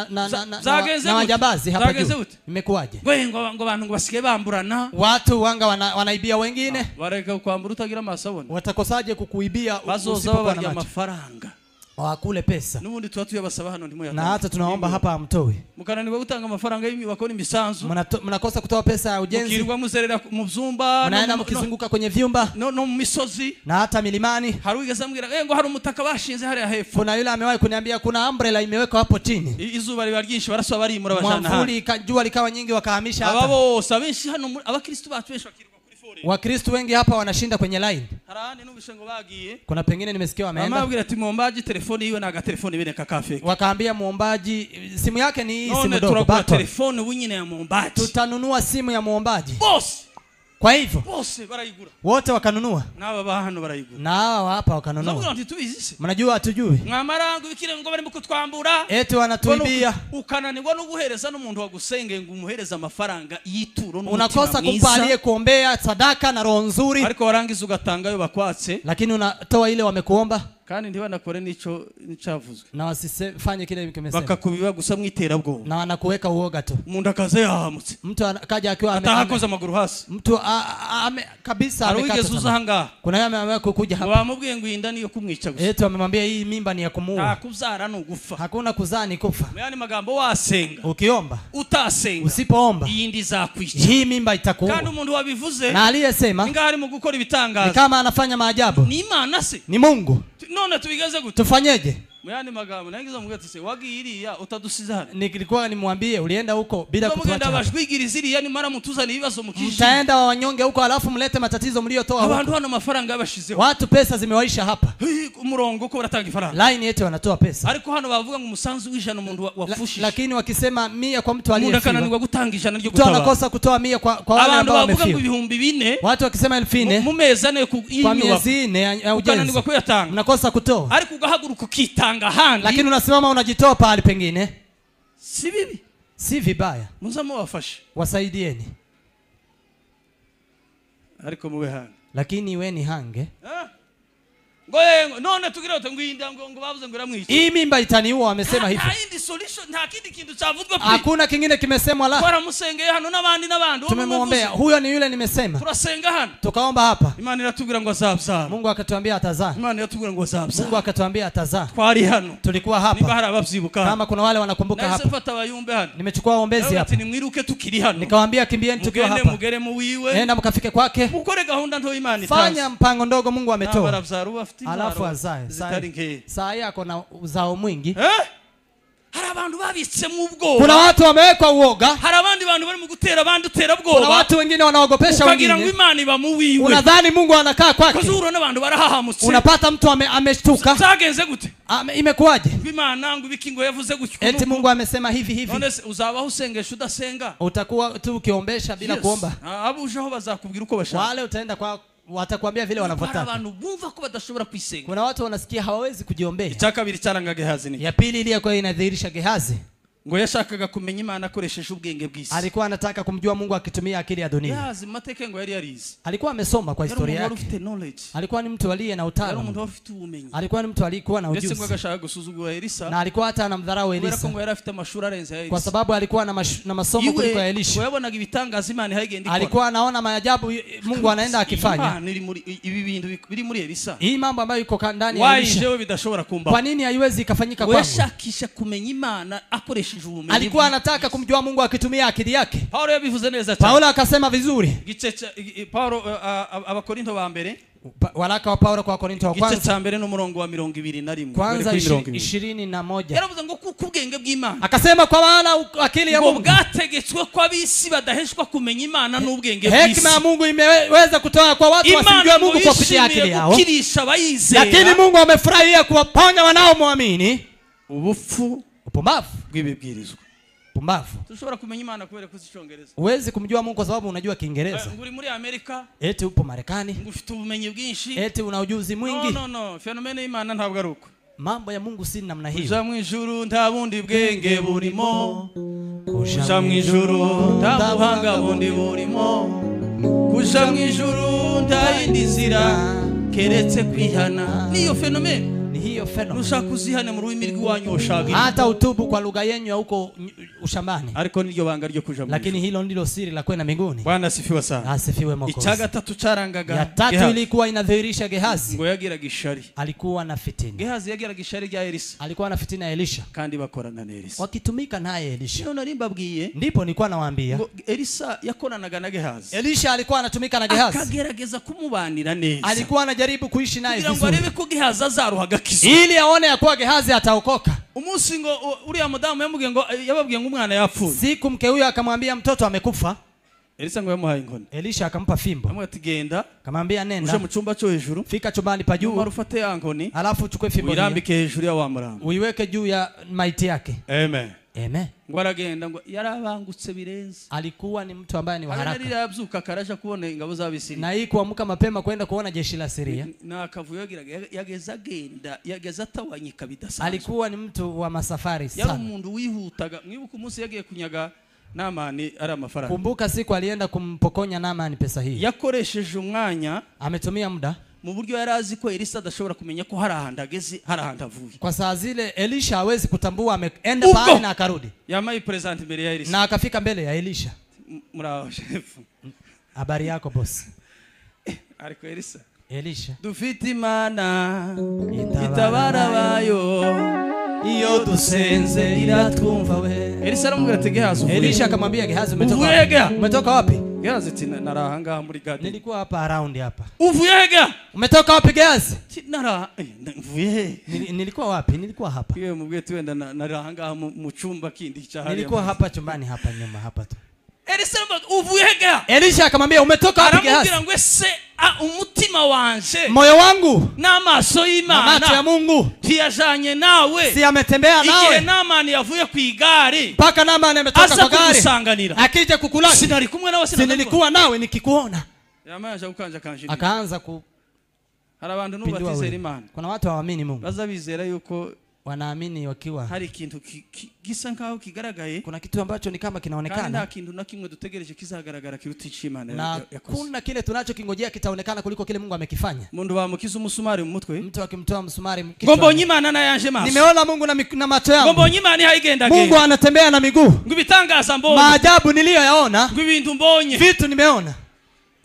na wajambazi hapa juu. Imekuwaje? ngo abantu ngo basige bamburana, watu wanga wanaibia wengine, bareka kwambura utagira amasabone, watakosaje kukuibia usipokuwa na amafaranga, wakule pesa, n'ubundi tuba tuyabasaba hano ndimo yatanga, na hata tunaomba hapa amtoe, mukananiwe gutanga amafaranga y'imibako n'imisanzu, mnakosa kutoa pesa ya ujenzi, mukirwa muzerera mu byumba, mnaenda mkizunguka kwenye vyumba no mu misozi na hata milimani. Haruigeza mbwira ngo hari umutaka bashinze hari hepfo, kuna yule amewahi kuniambia kuna umbrella imewekwa hapo chini, izuba riba ryinshi baraswa bari muri abajana, mwamvuli jua likawa nyingi wakahamisha hapa. Ababo sabenshi hano abakristo bacu benshi bakirwa kuri fore, wakristo wengi hapa wanashinda kwenye line. Harani nubishe ngo bagiye, kuna pengine nimesikia wameenda, amabwira ati muombaji telefoni yiwe naga telefoni bene kakafeke, wakaambia muombaji simu yake ni hii simu dogo, turakora telefoni winyine ya muombaji, tutanunua simu ya muombaji boss. Kwa hivyo bose barayigura, wote wakanunua, naba bahano barayigura, na hawa hapa wakanunua. Mnajua hatujui, mwamarangu bikire ngo bari mukutwambura, eti wanatuibia, ukananirwa no guhereza n'umuntu wagusenge ngo umuhereza amafaranga y'ituro, unakosa kumpa aliyekuombea sadaka na roho nzuri, ariko warangiza ugatangayo bakwatse, lakini unatoa ile wamekuomba. kandi ntibanakore nico nicavuzwe na wasifanye kile kimesema bakakubiba gusa mwiterabwo na wanakuweka uoga tu. Umuntu akaze yahamutse, mtu akaja akiwa atahakoza amaguru hasi, mtu kabisa amekata. Kuna yeye ameamua kukuja hapa, wamubwiye ngo inda niyo kumwica gusa, eti amemwambia hii mimba ni ya kumuua, kuzara no gufa, hakuna kuzaa ni kufa. Yani magambo wasenga, ukiomba utasenga, usipoomba iyindi zakwica, hii mimba itakuua. Kandi umuntu wabivuze na aliyesema inga hari mu gukora ibitangaza, ni kama anafanya maajabu, ni Imana se, ni Mungu. None tubigaze gute? Tufanyeje? Mwani magambo naingiza mugati se wagiriya utadusiza. Nilikuwa nimwambie ulienda huko bila kutuacha. Mugenda bashwigiriza iri yani mara mutuzana ibibazo mukishi. Mtaenda wanyonge huko alafu mlete matatizo mliotoa huko. Abantu hano mafaranga yabashizeho. Watu pesa zimewaisha hapa. Umurongo ko baratanga ifaranga. Line yetu wanatoa pesa. Ariko hano bavuga ngo umusanzu w'ijana umuntu wafushi. Lakini wakisema 100 kwa mtu aliyefiwa. Mudakananirwa gutanga ijana ryo gutaba. Tunakosa kutoa 100 kwa wale ambao wamefiwa. Abantu bavuga ngo 4,000. Watu wakisema 4,000. Mu mezi ane ku kwa miezi 4 ya ujenzi. Ukananirwa kuyatanga. Mnakosa kutoa. Ariko ugahaguruka ukitanga handi. Lakini unasimama unajitoa pale pengine. Si bibi. Si vibaya. Muzamo wafashe. Wasaidieni. Ariko muwe hange. Lakini weni hange. Ngoye none tugira uti ngwinda ngo bavuze ngo ramwica. Hii mimba itaniua wamesema hivi. Nta solution nta kindi kintu cavuzwe pe. Hakuna kingine kimesemwa la. Twara musengeye hano nabandi. Tumemwombea. Huyo ni yule nimesema. Turasenga hano. Tukaomba hapa. Imana iratubwira ngo azabza. Mungu akatuambia atazaa. Imana iratubwira ngo azabza. Mungu akatuambia atazaa. Twari hano. Tulikuwa hapa. Niba hari abavyibuka. Kama kuna wale wanakumbuka hapa. Nasifata bayumbe hano. Nimechukua ombezi hapa. Ni mwiruke tukiri hano. Nikawaambia kimbieni tukiwa hapa. Mugere mu wiwe. Nenda mkafike kwake. Mukore gahunda nto Imana itazi. Fanya mpango ndogo Mungu ametoa. Alafu azae. Saa yako na uzao mwingi. Hari abantu babitse mu bwoba. Kuna watu wamewekwa uoga. Hari abandi bantu bari mu gutera abandi utera bwoba. Kuna watu wengine wanaogopesha wengine. Ukagira ngo Imana iba mu wiwe. Unadhani Mungu anakaa kwake. Kuzuru n'abantu barahahamutse. Unapata mtu ameshtuka. Zagenze gute? Imekuwaje? Imana ngo ibikingo yavuze gutyo. Eti Mungu amesema hivi. None uzabaho usengesha udasenga. Utakuwa tu ukiombesha bila kuomba. Abujaho bazakubwira uko bashaka. Wale utaenda kwa watakwambia vile wanavyotaka. Abantu bumva ko badashobora kwisenga. Kuna watu wanasikia hawawezi kujiombea. Icyakabiri cyarangaga Gehazi ni. Ya pili iliyokuwa inadhihirisha Gehazi. Ngo yashakaga kumenya Imana akoresheje ubwenge bw'isi. Alikuwa anataka kumjua Mungu akitumia akili ya dunia. Gehazi mateke ngo yari yarize. Alikuwa amesoma kwa historia yake. Alikuwa ni mtu aliye na utaalamu. Alikuwa ni mtu alikuwa na ujuzi. Ndetse ngo agashaka gusuzugura Elisa. Na alikuwa hata anamdharau Elisa. Kubera ko ngo yari afite amashuri arenze ya Elisa. Kwa sababu alikuwa na masomo kuliko ya Elisha. Ngo yabonaga ibitangaza Imana haigenda ikora. Alikuwa anaona maajabu Mungu anaenda akifanya. Imana iri muri ibi bintu biri muri Elisa. Hii mambo ambayo iko ndani ya Elisha. Waje bidashobora kumba. Kwa nini haiwezi ikafanyika kwangu? Washakisha kumenya Imana akoresheje ubumenyi. Alikuwa anataka kumjua Mungu akitumia akili yake. Paulo yabivuze neza cyane. Paulo akasema vizuri. Paulo abakorinto ba mbere. Waraka wa Paulo kwa Korinto wa kwanza. Gice cha mbere n'umurongo wa 21. Kwanza 21. Yaravuze ngo kuko ubwenge bw'Imana. Akasema kwa maana akili ya Mungu bwategetswe kwa bisi badaheshwa kumenya Imana n'ubwenge bw'isi. Hekima ya Mungu imeweza kutoa kwa watu wasimjue Mungu kwa kupitia akili yao. Lakini Mungu amefurahia kuwaponya wanaomwamini. Upumbavu bw'ibibwirizwa. Pumbavu. Tushobora kumenya Imana kubera ko Icyongereza. Uwezi kumjua Mungu kwa sababu unajua Kiingereza. Nguri muri Amerika. Eti upo Marekani. Ngufite ubumenyi bwinshi. Eti una ujuzi mwingi. No. Fenomene y'Imana ntabwo ari uko. Mambo ya Mungu si namna hiyo. Kuja mu ijuru nta bundi bwenge burimo. Kuja mu ijuru nta buhanga bundi burimo. Kuja mu ijuru nta yindi nzira keretse kwihana. Niyo fenomene. Ni hiyo fenomene. Nushaka kuzihana mu rurimi rw'iwanyu oshaka. Hata utubu kwa lugha yenu ya huko ushambani. Ariko niryo banga ryo kuja mu. Lakini hilo ndilo siri la kwenda mbinguni. Bwana asifiwe sana. Asifiwe Mwokozi. Ichaga tatu charangaga. Ya tatu ilikuwa inadhihirisha Gehazi. Ngo yagiraga ishari. Alikuwa na fitina. Gehazi yagiraga ishari rya Elisa. Alikuwa na fitina ya Elisha. Kandi bakorana na Elisa. Wakitumika naye Elisha. None narimbabwiye. Ndipo nilikuwa nawaambia. Elisa yakoranaga na Gehazi. Elisha alikuwa anatumika na Gehazi. Akagerageza kumubanira neza. Alikuwa anajaribu kuishi naye vizuri. Kugira ngo arebe ko Gehazi azaruhaga kiso. Ili aone ya kuwa Gehazi ataokoka. Umunsi ngo uriya mudamu yababwiye ngo umwana yapfuye. Siku mke huyo akamwambia mtoto amekufa. Elisa ngo yamuhaye inkoni. Elisha akampa fimbo. Amwati genda. Akamwambia nenda. Uje mu cyumba cyo hejuru. Fika chumbani pa juu. Marufate ya nkoni. Alafu uchukue fimbo. Uirambike hejuru ya wa muramba. Uiweke juu ya maiti yake. Amen. Amen. Ngo aragenda ngo yarabangutse birenze. Alikuwa ni mtu ambaye ni wa haraka. Alikuwa yabyuka karaja kubona ingabo z'Abisiri. Na hii kuamka mapema kwenda kuona jeshi la Siria. Na akavuyo yageza genda yageza tawanyika bidasanzwe. Alikuwa ni mtu wa masafari sana. Yari umuntu wihutaga. Mwibuka umunsi yagiye kunyaga Naamani ari amafaranga. Kumbuka siku alienda kumpokonya Naamani pesa hii. Yakoresheje umwanya. Ametumia muda. mu buryo yarazi ko Elisa adashobora kumenya ko hari ahandi ageze hari ahandi avuye. Kwa saa zile Elisha hawezi kutambua ameenda pale na akarudi. Yamaye present mbele ya Elisa. Na akafika mbele ya Elisha. Muraho chef. Habari yako boss? Ariko Elisha. Dufite Imana itabara bayo iyo dusenze iratwumva we. Elisa aramubwira ati Gehazi. Elisha akamwambia Gehazi, umetoka wapi? Gehazi ati narahanga muri Gadi. Nilikuwa hapa around hapa. Uvuyega? Umetoka wapi Gehazi? Mvuye. Nilikuwa wapi? Nilikuwa hapa. Yeye mubwiye tuenda narahanga mu chumba kindi cha hali. Nilikuwa hapa chumbani hapa nyuma hapa tu. Elisa uvuyega? Elisha akamwambia umetoka wapi Gehazi? Aramubwira ngo ese umutima wanje moyo wangu n'amaso y'Imana macho ya Mungu tiyajanye nawe si ametembea nawe igihe Namani yavuye ku igare paka Namani ametoka kwa gari kusanganira akije kukulaki sinari kumwe nawe sinilikuwa nawe nikikuona yamaje ukanja kanje akaanza ku hari abantu nubatizera Imana kuna watu hawaamini Mungu bazabizera yuko wanaamini wakiwa hari ikintu gisa nkaho kigaragaye kuna kitu ambacho ni kama kinaonekana nta kintu na kimwe dutegereje kizagaragara kiruta Imana na kuna kile tunachokingojea kitaonekana kuliko kile Mungu amekifanya. Mundu bamukiza umusumari mu mutwe mtu akimtoa msumari ngo mbonye Imana na yanje maso nimeona Mungu na macho yangu ngo mbonye Imana haigenda Mungu anatembea na miguu ngo bitangaza mbonye maajabu niliyoyaona ngo ibintu mbonye vitu nimeona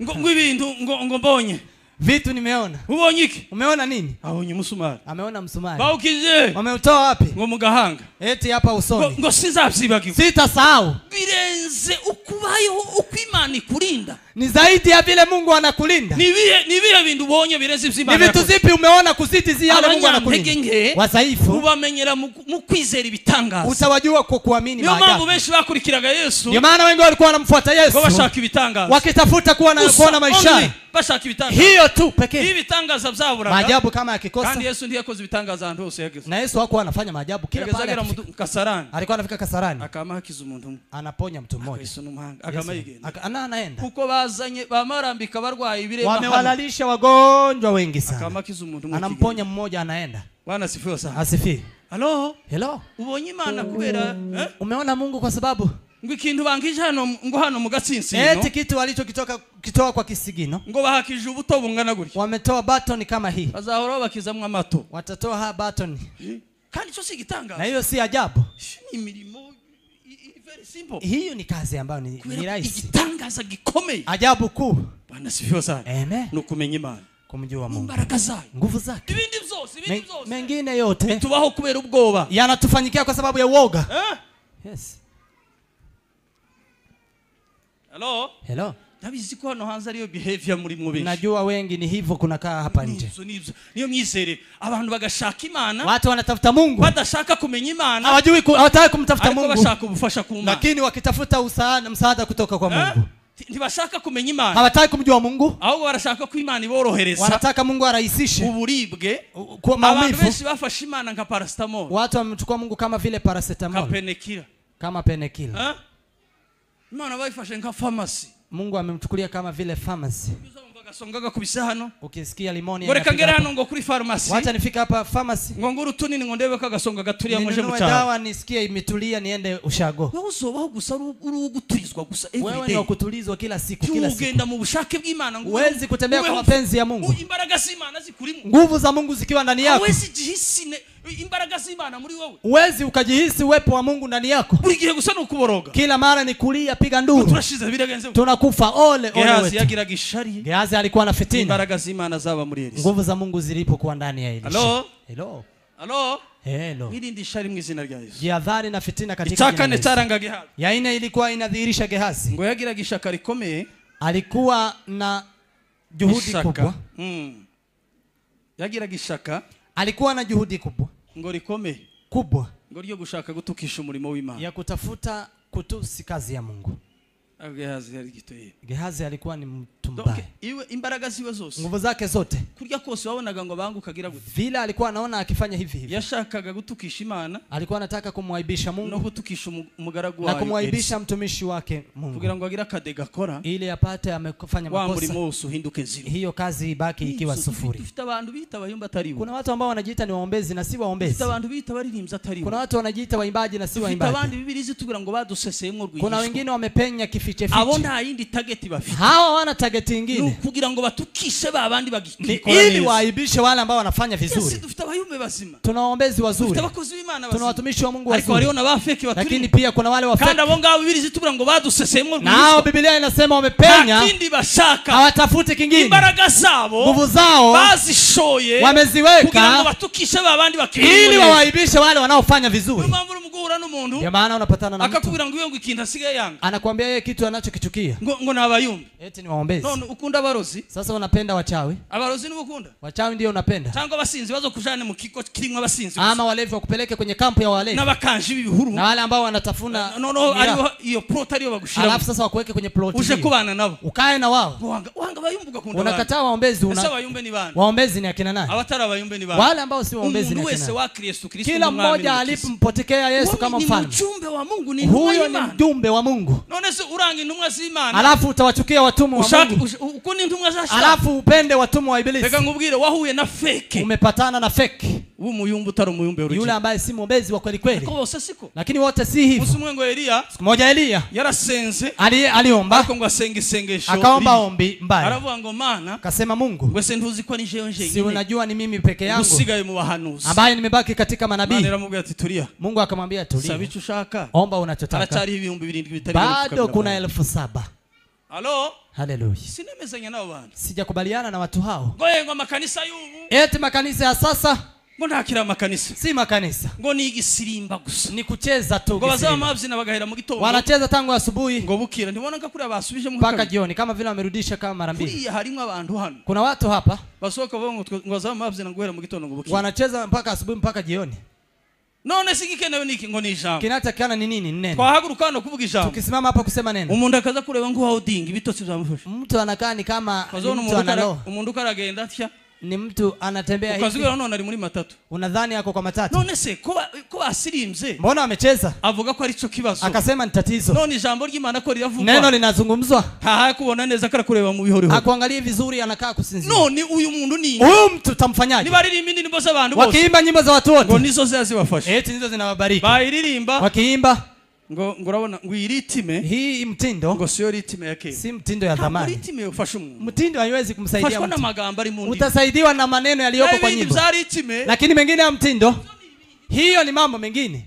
ngo ibintu ngo mbonye vitu nimeona. Ubonye iki? Umeona nini? Abonye umusumari. Ameona msumari. Baukije. Wameutoa wapi? Ngo mugahanga. Eti hapa usoni. Ngo sinzabyibagiwe. Sitasahau. Birenze ukubayeho ukwimana ikurinda. Ni zaidi ya vile Mungu anakulinda. Ni vile bintu ubonye birenze vy'Imana. Ni vitu zipi umeona kuzidi ziyale Mungu anakulinda? Wasaifu. Ubamenyera mu kwizera ibitangaza. Utawajua kwa kuamini maajabu. Ndio mambo benshi bakurikiraga Yesu. Ndio maana wengi walikuwa wanamfuata Yesu. Kwa bashaka ibitangaza. Wakitafuta kuona maisha. Bashaka ibitangaza. Hiyo tu pekee. Hivi bitangaza byaburaga. Maajabu kama yakikosa. Kandi Yesu ndiye akoze ibitangaza ahantu hose yageze. Na Yesu hakuwa anafanya maajabu kila pale. Kasarani. Alikuwa anafika Kasarani. Akamakiza umuntu. Anaponya mtu mmoja. Yesu n'umuhanga. Akamayigenda. Anaenda. Kuko bazanye bamarambika barwaye ibirema. Wamewalalisha wagonjwa wengi sana. Akamakiza umuntu. Anamponya mmoja anaenda. Bwana sifiwe sana. Asifiwe. Hello. Ubonye Imana kubera umeona Mungu kwa sababu ngo ikintu bangije hano mu gatsinsi eti kitu walichokitoa kwa kisigino ngo bahakije ubuto bungana gutya wametoa baton kama hii bazahora bakizamwe amato watatoa ha baton kandi cyo sigitangaza na hiyo si ajabu ni imirimo very simple hiyo ni kazi ambayo ni rahisi igitangaza gikomeye ajabu kuu Bwana sifiwe sana amen no kumenya Imana kumjua Mungu baraka zayo nguvu zake ibindi byose mengine yote tubaho kubera ubwoba yanatufanyikia kwa sababu ya uoga yes. Hello. Nabizi ko hano hanze ariyo behavior muri mwe benshi. Najua wengi ni hivyo kunakaa hapa nje. Niyo myizere abantu bagashaka Imana. Watu wanatafuta Mungu. Badashaka kumenya Imana. Hawataka kumtafuta Mungu. Ariko bashaka ubufasha ku Mana. Lakini wakitafuta msaada kutoka kwa Mungu. Ntibashaka kumenya Imana. Hawataka kumjua Mungu. Ahubwo barashaka ko Imana iborohereza. Wanataka Mungu arahisishe uburibwe. Kwa maumivu. Abantu benshi bafashe Imana nka paracetamol. Watu wamechukua Mungu kama vile paracetamol. Kama penekila. Imana bayifashe nka pharmacy. Mungu amemchukulia kama vile pharmacy. Gasongaga kubisa hano. Ukisikia limoni ya. Goreka ngera hano ngo kuri pharmacy. Wacha nifika hapa pharmacy. Ngo nguru tunini ngo ndebe kagasonga gatulia moje mu cyaro. Dawa nisikie imetulia niende ushago. Wewe usobaho gusa uri gutulizwa gusa every day. Wewe ni kutulizwa kila siku. Ugenda mu bushake bw'Imana ngo. Uwezi kutembea kwa mapenzi ya Mungu. Imbaraga z'Imana zikurimo. Nguvu za Mungu zikiwa ndani yako. Uwezi jihisi imbaraga z'Imana muri wewe. Uwezi ukajihisi uwepo wa Mungu ndani yako. Buri gihe gusa no kuboroga. Kila mara ni kulia piga nduru. Turashize biragenze. Tunakufa ole wetu. Yagiraga ishari. Gehazi alikuwa na fitina. Imbaraga z'Imana zaba muri Elisa. Nguvu za Mungu zilipokuwa ndani ya Elisha. Hello. Irindi ishari mu izina rya Yesu. Jihadhari na fitina katika jina la Yesu. Taranga Gehazi. Ya ine ilikuwa inadhihirisha Gehazi. Ngo yagiraga ishaka rikomeye. Alikuwa na juhudi kubwa. Yagiraga ishaka. Alikuwa na juhudi kubwa. Ngo rikomeye. Kubwa. Ngo ryo gushaka gutukisha umurimo w'Imana. Ya kutafuta kutusi kazi ya Mungu. Gehazi alikuwa ni mtu mbaya. Iwe imbaraga ziwe zose. Nguvu zake zote. Kurya kose wabonaga ngo bangu kagira gute. Vile alikuwa anaona akifanya hivi. Yashakaga gutukisha Imana. Alikuwa anataka kumwaibisha Mungu. No gutukisha umugaragu wayo. Na kumwaibisha mtumishi wake Mungu. Kugira ngo agira kadega kora. Ili apate amefanya makosa. Wa murimo wose uhinduke zero. Hiyo kazi ibaki ikiwa sufuri. Dufite abantu bita bayumba atariwe. Kuna watu ambao wanajiita ni waombezi na si waombezi. Dufite abantu bita baririmbza atariwe. Kuna watu wanajiita waimbaji na si waimbaji. Dufite abandi bibiri zitubira ngo baduseseyemo rw'Yesu. Kuna wengine wamepenya kifiche fiche. Abo nta yindi target bafite. Hao wana target nyingine. Kugira ngo batukishe babandi bagikora neza. Ili waibishe wale ambao wanafanya vizuri. Sisi dufite abayumbe bazima. Tuna waombezi wazuri. Dufite abakozi b'Imana bazima. Tuna watumishi wa Mungu wazuri. Ariko waliona bafeki waturi. Lakini pia kuna wale wafeki. Kandi abo ngabo Biblia zitubura ngo badusesemo. Nao Biblia inasema wamepenya. Kindi bashaka. Hawatafuti kingine. Imbaraga zabo. Nguvu zao. Bazishoye. Wameziweka. Kugira ngo batukishe babandi bakiri. Ili wawaibishe wale wanaofanya vizuri. Ndio maana unapatana na mtu akakubwira ngo iyo ikintu asigaye yanga anakuambia yeye kitu anachokichukia ngo nabayumbe eti ni waombezi. None ukunda abarozi sasa unapenda wachawi. Abarozi nibo ukunda wachawi ndio unapenda cyangwa abasinzi bazo kujana mu kiko kirimwa abasinzi ama walevi wakupeleke kwenye kampu ya walevi n'abakanji b'ibihuru na wale ambao wanatafuna ariyo iyo plot ariyo bagushira alafu sasa wakuweke kwenye plot uje kubana nabo ukae na wao wanga bayumbe ukakunda unakataa waombezi sasa bayumbe ni bana waombezi ni akina nani abatara bayumbe ni bana wale ambao si waombezi ni akina nani wa Kristo kila mmoja alipompotekea Yesu kama mfalme mjumbe wa Mungu ni huyo ni mjumbe wa Mungu. None se urangi intumwa z'Imana alafu utawachukia watumwa wa Mungu ukuni intumwa za shetani alafu upende watumwa wa Ibilisi. Reka ngubwire wahuye na fake umepatana na fake umuyumbu utari umuyumbe original yule ambaye si mwombezi wa kweli kweli. Kwa bose siko lakini wote si hivyo. Usimwengo Elia siku moja Elia yarasenze aliomba ngo asenge sengesho akaomba ombi mbaya aravuga ngo mana akasema Mungu ngwese ntuzi ko ni jewe nje si unajua ni mimi peke yangu usigaye mu bahanuzi ambaye nimebaki katika manabii. Mana aramubwira ati tulia. Mungu akamwambia tulia sabicho ushaka omba unachotaka aracari ibihumbi 7 bitari bado kuna 7,000. Halo haleluya sinemezanya nao bana sijakubaliana na watu hao ngoye ngo makanisa y'ubu eti makanisa ya sasa ngo ntakira makanisa si makanisa ngo ni igisirimba gusa ni kucheza tu ngo bazaba mavyi nabagahera mu gitondo wanacheza tangu asubuhi ngo bukira ndibona nga kuri abasubije mu mpaka jioni kama vile wamerudisha kama mara mbili. Kuriya harimo abantu hano kuna watu hapa basohoka ngo bazaba mavyi naguhera mu gitondo ngo bukira wanacheza mpaka asubuhi mpaka jioni. None sigikenewe niki ngo ni ijambo kinatakana ni nini? Neno. Twahaguruka hano kuvuga ijambo tukisimama hapa kusema neno umuntu akaza kureba ngo holding ibitotsi byamufasha mtu anakaa ni kama umuntu karagenda atya ni mtu anatembea hivi ukazugura none ari muri matatu unadhani yako kwa matatu. None se ko asirimze mbona amecheza avuga ko ari cyo kibazo akasema ni tatizo. None ijambo ry'Imana ko riravuga neno linazungumzwa haha kubona neza kara kureba mu bihori akuangalie vizuri anakaa kusinzia. None uyu muntu ni huyu mtu tamfanyaje? Nibaririmba indirimbo z'abantu bose wakiimba nyimbo za watu wote ngo nizo zibafasha eti nizo zinawabariki bayiririmba wakiimba ngo urabona ngo iritime hii mtindo ngo sio ritime yake si mtindo ya zamani. Ritime ufasha umuntu mtindo haiwezi kumsaidia mtu. Na magambo ari mu utasaidiwa na maneno yaliyoko kwa nyimbo lakini mengine ya mtindo hiyo ni mambo mengine.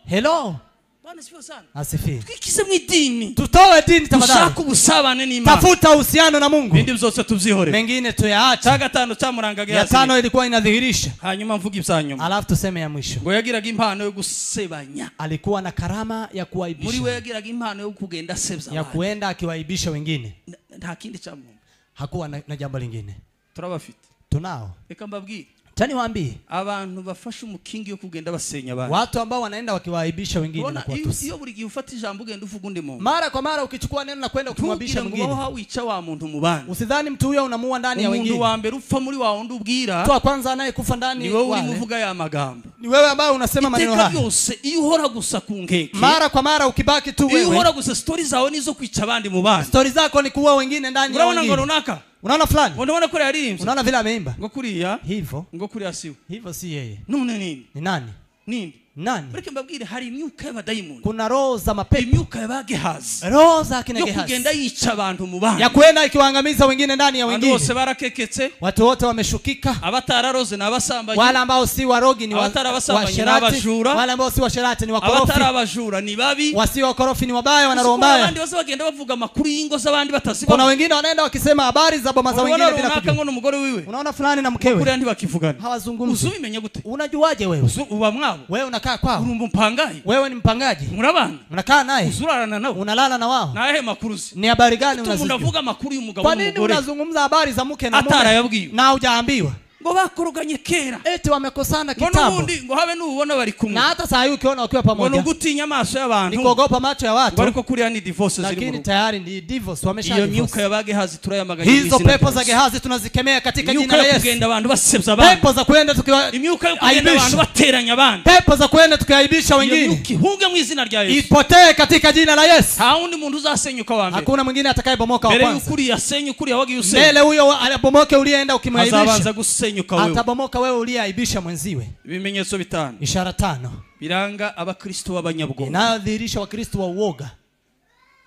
Hello Bwana sifio sana asifiwe. Twikise mu idini tutoe dini tafadhali tushaka ubusabane n'Imana tafuta uhusiano na Mungu bindi byose tubyihore mengine tuyaache. Cha gatano cyamuranga ya tano ilikuwa inadhihirisha hanyuma mvuga ibyanyuma alafu tuseme ya mwisho ngo yagiraga impano yo gusebanya alikuwa na karama ya kuwaibisha muri we yagiraga impano yo kugenda sebza ya kuenda akiwaibisha wengine nta kindi cha Mungu hakuwa na jambo lingine. Turabafite tunao reka mbabwire tani waambie abantu bafashe umukingi yo kugenda basenya abantu watu ambao wanaenda wakiwaibisha wengine na kuwatusi. Iyo buri gihe ufata ijambo ugenda uvuga undi muntu mara kwa mara ukichukua neno na kwenda kumwabisha mwingine ngo wica wa muntu mubana usidhani mtu huyo unamuua ndani ya wengine. Umuntu wa mbere upfa muri wa wundi ubwira tu kwanza anayekufa ndani ni wewe ulimuvuga ya magambo ni wewe ambaye unasema maneno haya yose iyo uhora gusa kunkeke mara kwa mara ukibaki tu wewe iyo uhora gusa stories zawe nizo kwica abandi mubana stories zako ni kuua wengine ndani ya wengine. Unaona unaona fulani unaona kule aliimba unaona vile ameimba ngo kuriya hivyo ngo kuriya siwe hivyo si yeye. None nini ni nani? Nani? Bareke mbabwire hari imyuka y'abadayimoni. Kuna roho za mapepo. Imyuka y'abagehazi. Roho za kina Gehazi. Yo kugenda yica abantu mu bandi. Ya kwenda ikiwaangamiza wengine ndani ya wengine. Bose barakeketse. Watu wote wameshukika. Abatararoze n'abasambanyi. Wale ambao si warogi ni washirati. Wale ambao si washirati ni wakorofi. Abatarabajura ni babi. Wasi wakorofi ni wabaya wana roho mbaya. Abandi bose bagenda bavuga makuru y'ingo z'abandi batasiba. Kuna wengine wanaenda wakisema habari za boma za wengine bila kujua. Ngo n'umugore wiwe. Unaona fulani na mkewe. Kuri andi bakivugana. Hawazungumzi. Uzubimenye gute? Unajuaje wewe? Uba mwabo. Wewe unakaa kwao. Mpangaji. Wewe ni mpangaji. Murabana. Unakaa naye. Uzurarana nao. Unalala na wao. Na makuruzi. Ni habari gani unazijua? Unavuga makuru y'umugabo n'umugore. Kwa nini unazungumza habari za mke na mume? Atarayabwiwe. Na hujaambiwa. Ngo bakoroganye kera. Eti wamekosana kitambo. Ngo nubundi ngo habe n'ubona bari kumwe. Na hata saa hii ukiona wakiwa pamoja. Ngo ngutinya amaso y'abantu. Nikuogopa macho ya watu. Bariko kuri ni divorce ziri mu. Lakini tayari ni divorce wamesha. Iyo myuka ya Bagehazi turayamaganya. Hizo pepo za Gehazi tunazikemea katika jina la Yesu. Kugenda abantu basebya abantu. Pepo za kwenda tukiwa imyuka yo kugenda abantu bateranya abantu. Pepo za kwenda tukiaibisha wengine. Hunge mu izina rya Yesu. Ipotee katika jina la Yesu. Haundi muntu uzasenyuka wa mbere. Hakuna mwingine atakayebomoka wa kwanza. Mbele ukuri yasenyuka yawagiye usenya. Mbele huyo alibomoke ulienda ukimwaibisha. Azabanza gusenyuka wewe. Atabomoka wewe uliaibisha mwenziwe. Ibimenyetso bitano. Ishara 5. Biranga abakristo b'abanyabwoba. Inadhihirisha wakristo wa uoga.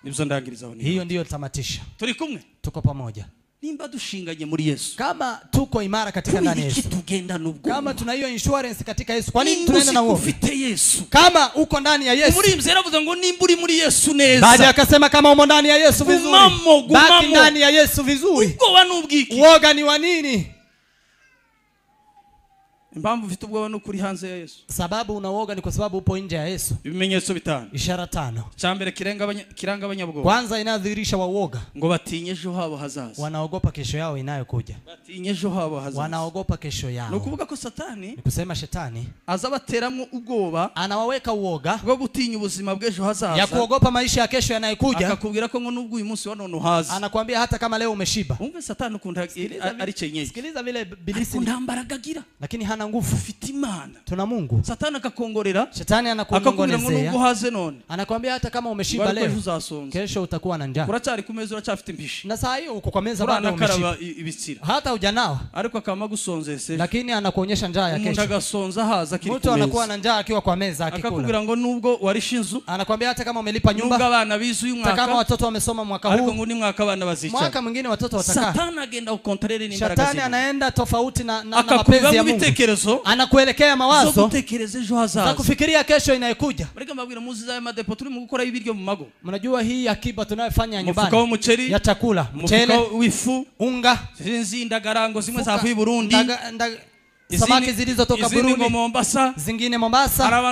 nibyo ndangirizaho. Hiyo ndiyo tamatisha. Turi kumwe, tuko pamoja. Nimba dushinganye muri Yesu, kama tuko imara katika ndani ya Yesu, tugenda nubwo, kama tuna hiyo insurance katika Yesu, kwa nini tunaenda na uoga? Ufite Yesu, kama uko ndani ya Yesu. Muri mzera avuga ngo nimba uri muri Yesu neza. Baada akasema kama umo ndani ya Yesu vizuri. Baki ndani ya Yesu vizuri. Ubwoba nubwiki. Uoga ni wa nini? Impamvu ufite ubwoba no kuri hanze ya Yesu. Sababu unaoga ni kwa sababu upo nje ya Yesu. Ibimenyetso bitanu. Ishara 5. Chambere kiranga abanyabwoba. Kwanza inadhihirisha waoga. Ngo batinye ejo habo hazaza. Wanaogopa kesho yao inayokuja. Batinye ejo habo hazaza. Wanaogopa kesho yao. No kuvuga ko Satani, ni kusema shetani azabateramwo ubwoba, anawaweka uoga bwo gutinya ubuzima bw'ejo hazaza. Ya kuogopa maisha ya kesho yanayokuja. Akakubwira ko ngo nubwo uyu munsi wa none haza. Anakuambia hata kama leo umeshiba. Umve Satani ukunda ari cyenyeje. Sikiliza vile bilisi ndambaragagira. Lakini hana nguvu. Imana. Tuna Mungu. Satani akakongorera. Shetani anakuongozea. Ngo haze none. Anakuambia hata kama umeshiba leo, kesho utakuwa na njaa. Uracyari ku meza uracafite imbishi. Na saa hiyo uko kwa meza bado umeshiba. Hata hujanao. Ariko akama gusonzese. Lakini anakuonyesha njaa ya kesho. Umuntu agasonza haza kiri. Mtu anakuwa na njaa akiwa kwa meza akikula. Akakubwira ngo nubwo warishinzu. Anakuambia hata kama umelipa nyumba. Nubwo abana bizu uyu mwaka. Kama watoto wamesoma mwaka huu. Ariko ngo ni mwaka abana bazica. Mwaka mwingine watoto watakaa. Satani agenda ukontrere n'imbaraga zake. Shetani anaenda tofauti na mapenzi ya Mungu. Anakuelekea mawazo. Za kufikiria kesho inayokuja. Mnajua hii akiba tunayofanya nyumbani ya chakula, mchele, wifu, unga, samaki zilizotoka Burundi, zingine Mombasa.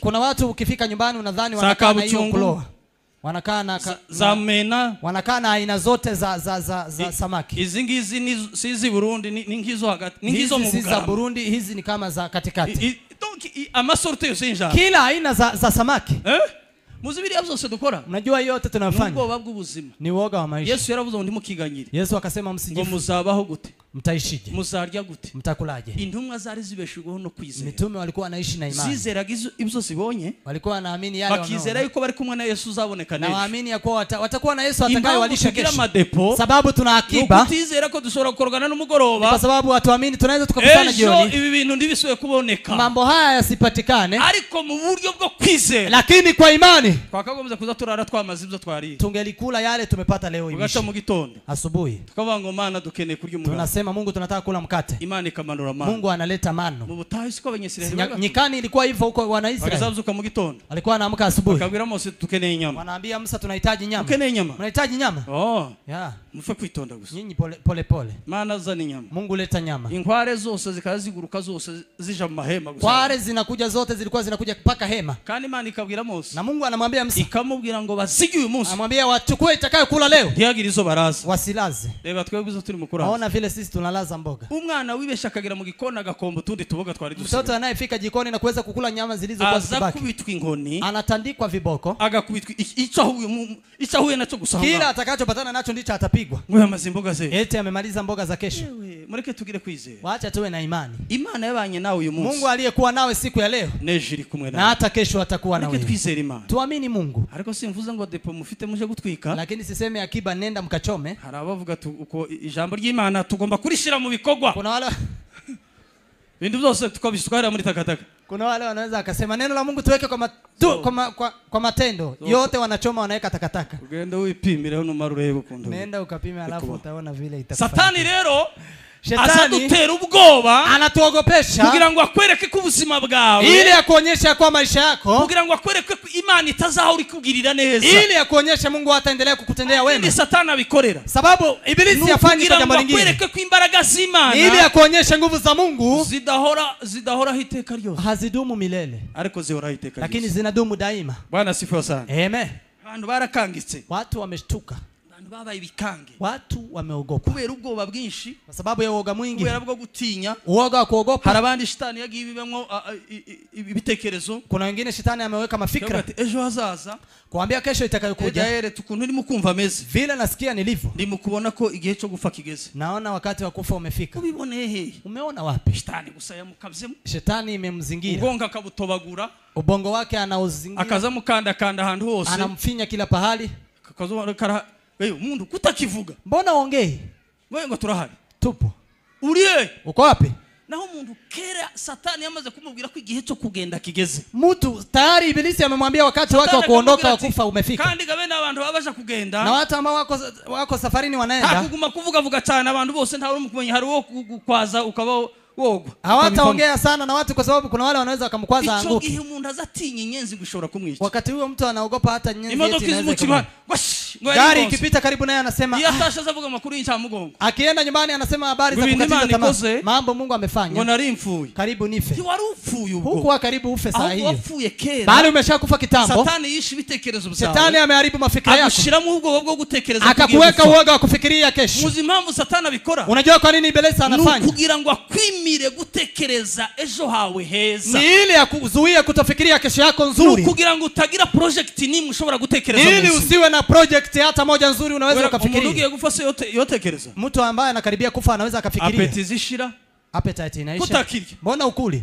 Kuna watu ukifika nyumbani unadhani wanakaa na hiyo kuloa. Wanakaa na aina zote za samaki. Hizi ngizi si Burundi, ni ngizo hagati, ni ngizo mu Bugarama. Hizi za Burundi, hizi ni kama za katikati. Donc amasorte yose y'injara. Kila aina za samaki. Muzibiri byose dukora. Unajua yote tunafanya. Ubwoba bw'ubuzima. Ni woga wa maisha. Yesu yaravuze ngo ndimukiganyire. Yesu akasema msijifu. Ngo muzabaho gute? Mtaishije? Muzarya gute? Mtakulaje? Intumwa zari zibeshugo no kwizera. Mitume walikuwa wanaishi na imani. Zizeraga ibyo zibonye. Walikuwa wanaamini yale wanaona. Bakizera yuko bari kumwe na Yesu uzaboneka neza. Na waamini ya kuwa watakuwa na Yesu atakayewalisha kesho. Sababu tuna akiba. Kutizera ko dushobora gukorogana n'umugoroba. Kwa sababu watuamini tunaweza tukakutana jioni. Ibi bintu ndibisuye kuboneka. Mambo haya yasipatikane. Ariko mu buryo bwo kwizera. Lakini kwa imani. Twakagombye kuza turara twamaze ibyo twari. Tungelikula yale tumepata leo hivi. Ugacha mu gitondo. Asubuhi. Tukavuga ngo Mana dukeneye kurya umugati. Tunasema Mungu tunataka kula mkate. Imani ikamanura mana. Mungu analeta mano. Mu butayu siko abanyesiraheli. Nyikani ilikuwa hivyo huko wana Israeli. Wakazazuka mu gitondo. Alikuwa anaamka asubuhi. Akabwira Mose tukeneye inyama. Wanaambia Musa tunahitaji nyama. Tukeneye nyama. Unahitaji nyama? Yeah. Mufe kwitonda gusa. Nyinyi pole. Mana zani nyama. Mungu leta nyama. Inkware zose zikaziguruka zose zija mu mahema gusa. Kware zinakuja zote zilikuwa zinakuja paka hema. Kandi Imana ikabwira Mose. Na Mungu anamwambia Musa. Ikamubwira ngo basigi uyu munsi. Amwambia wachukue itakayokula leo. Ntiyagira izo baraza. Wasilaze. Reba twebwe turi mukura. Aona vile sisi tunalaza mboga. Umwana wibesha akagira mu gikoni agakomba tundi tuboga twari dusize. Mtoto anayefika jikoni na kuweza kukula nyama zilizokuwa zibaki. Azakubitwa inkoni. Anatandikwa viboko. Agakubitwa icahuye nacho gusanga. Kila atakachopatana nacho ndicho atapigwa. Wewe amazimboga ze. Eti amemaliza mboga za kesho. Mureke tugire kwizera. Waacha tuwe na imani. Imana yabanye nawe uyu munsi. Mungu aliyekuwa nawe siku ya leo. Nejiri kumwe nawe. Na hata kesho atakuwa nawe. Mureke twizere Imana. Tuamini Mungu. Ariko simvuze ngo depo mufite muje gutwika. Lakini siseme akiba nenda mkachome. Harabavuga uko ijambo ry'Imana tugomba kurishira mu bikogwa. Kuna wale bintu byose tukabisukara muri takataka. Kuna wale wanaweza akasema neno la Mungu tuweke kwa matendo. Yote wanachoma wanaweka takataka. Ugenda wipimire hano marurebe kundo. Nenda ukapime alafu utaona vile itakufanya. Satani rero Shetani adutera ubwoba, anatuogopesha kugira ngo akwereke ko ubuzima bwawe, ili akuonyeshe kwa maisha yako, kugira ngo akwereke ko Imana itazaho uri kubwirira neza, ili akuonyeshe Mungu ataendelea kukutendea wema. Ni Satani abikorera, sababu ibilisi yafanye jambo lingine, akwereke ko imbaraga z'Imana, ili akuonyeshe nguvu za Mungu zidahora hiteka ryose, hazidumu milele, ariko zihora hiteka, lakini zinadumu daima. Bwana sifiwe sana. Amen. Abantu barakangitse, watu wameshtuka, baba ibikange, watu wameogopa kubera ubwoba bwinshi, kwa sababu ya uoga mwingi, kubera bwo gutinya, uoga wa kuogopa. Harabandi shetani yagiye bibamwo ibitekerezo, kuna wengine shetani ameweka mafikra ejo hazaza, kuambia kesho itakayokuja, yere tukuntu ndimo kumva ameze, vile nasikia nilivyo, ndimo kubona ko igihe cyo gufa kigeze, naona wakati wa kufa umefika. Ubibone he? Umeona wapi? Shetani gusa yamukavyemo, shetani imemzingira, ubongo akabutobagura, ubongo wake anauzingira, akazamukanda kanda ahantu hose, anamfinya kila pahali, akazoba wewe mundu kutakivuga, mbona ongei? Wewe ngo turahari, tupo. Ulie uko wapi? naho umuntu kera Satani yamaze kumubwira ko igihe cyo kugenda kigeze. Mtu tayari ibilisi amemwambia wakati wake wa kuondoka wa kufa umefika. Kandi gabe n'abantu babasha kugenda. Na watu ambao wako safarini wanaenda. Hakuguma kuvuga cyane abantu bose nta uri kumenya hari wo kwaza ukaba wogwa. Hawataongea sana na watu kwa sababu kuna wale wanaweza wakamkwaza anguke. Ico gihe umuntu azatinye inyenzi gushobora kumwica. Wakati huyo mtu anaogopa hata nyenzi imodoka izimukiba. Gari ikipita karibu naye anasema yatasha zavuga makuru y'incha mugongo. Akienda nyumbani anasema habari za kukatiza tamaa. Mambo Mungu amefanya. Ngo nari mfuye. Karibu nife. Ti wari upfuye ubwo. Huko karibu ufe saa hiyo. Wafuye kera. Bali umeshakufa kitambo. Satani yishi bitekerezo byawe. Satani ameharibu mafikira yako. Akushiramo ubwo bwo gutekereza. Akakuweka uoga wa kufikiria kesho. Muzi mpamvu Satani abikora. Unajua kwa nini Ibilisi anafanya? Kugira ngo akwimire gutekereza ejo hawe heza. Ni ili akuzuie kutofikiria kesho yako nzuri. Kugira ngo utagira project nimwe ushobora gutekereza. Ili usiwe na project hata moja nzuri unaweza kufikiria. Umuntu ugiye gufasa yotekereza. Mtu ambaye anakaribia kufa anaweza akafikiria. Appetite zishira. Appetite inaisha. Kutakirya. Mbona ukuli?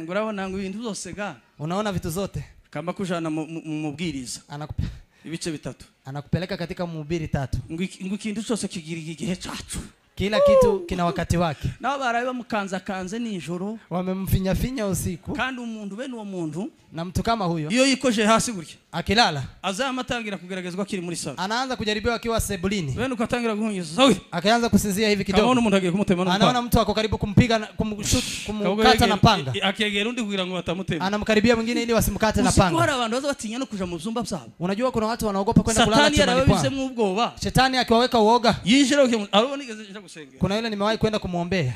Ngurabona ngo ibintu byose ga. Unaona vitu zote. Kamba kujana mubwiriza. Ibice bitatu. Anakupeleka katika mhubiri 3. Ngo ikintu cyose kigira igihe cyacu. Kila kitu kina wakati wake. Nabo barabe mukanze nijoro. Wamemfinya usiku. Kandi umuntu bene uwo muntu na mtu kama huyo iyo yikoje hasi burya akilala azamatangira kugeragezwa kiri muri sala anaanza kujaribiwa akiwa sebulini bene ukatangira guhunyiza sawi akaanza kusinzia hivi kidogo anaona umuntu agiye kumutema anaona mtu ako karibu kumpiga kumkata na panga akegera undi kugira ngo batamutema anamkaribia mwingine ili wasimkate na panga usikora abantu baza batinya no kuja mu byumba byabo unajua kuna watu wanaogopa kwenda kulala chumbani kwao Satani ubwoba shetani akiwaweka uoga yinjira arabonigeze gusengera kuna yule nimewahi kwenda kumuombea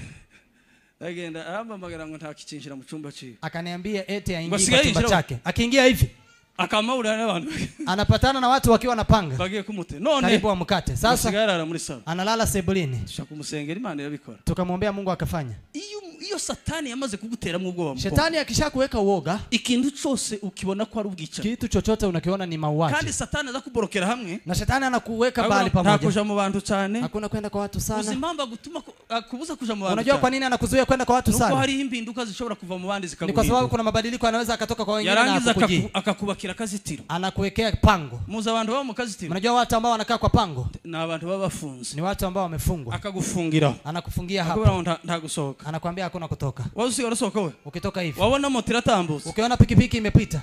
agenda arambamagara ngo ntakicinjira mu cyumba cyiwe akaniambia eti aingie chumba chake akiingia hivi akamaura n'abantu anapatana na watu wakiwa na panga bagiye kumute none karibu amkate sasa sigara muri sala analala sebulini tushakumusengera Imana irabikora tukamwombea Mungu akafanya iyo Satani yamaze kugutera mu bwoba Shetani akishakuweka uoga ikintu cyose ukibona ko ari ubwica kitu chochote unakiona ni mauaji kandi Satani azakuborokera hamwe na Shetani anakuweka bali pamoja hakuja mu bantu cyane hakuna kwenda kwa watu sana uzimamba gutuma kubuza kuja mu bantu unajua kwa nini anakuzuia kwenda kwa watu sana nuko hari impinduka zishobora kuva mu bandi zikaguhindura ni kwa sababu kuna mabadiliko yanaweza akatoka kwa wengine na akakujia akakubakira kazitiro anakuwekea pango muza abantu baba mu kazitiro unajua watu ambao wanakaa kwa pango na abantu baba bafunze ni watu ambao wamefungwa akagufungira anakufungia hapo ntagusohoka anakuambia hakuna kutoka wausiga urasohoka we ukitoka hivi wabona moto iratambuza ukiona pikipiki imepita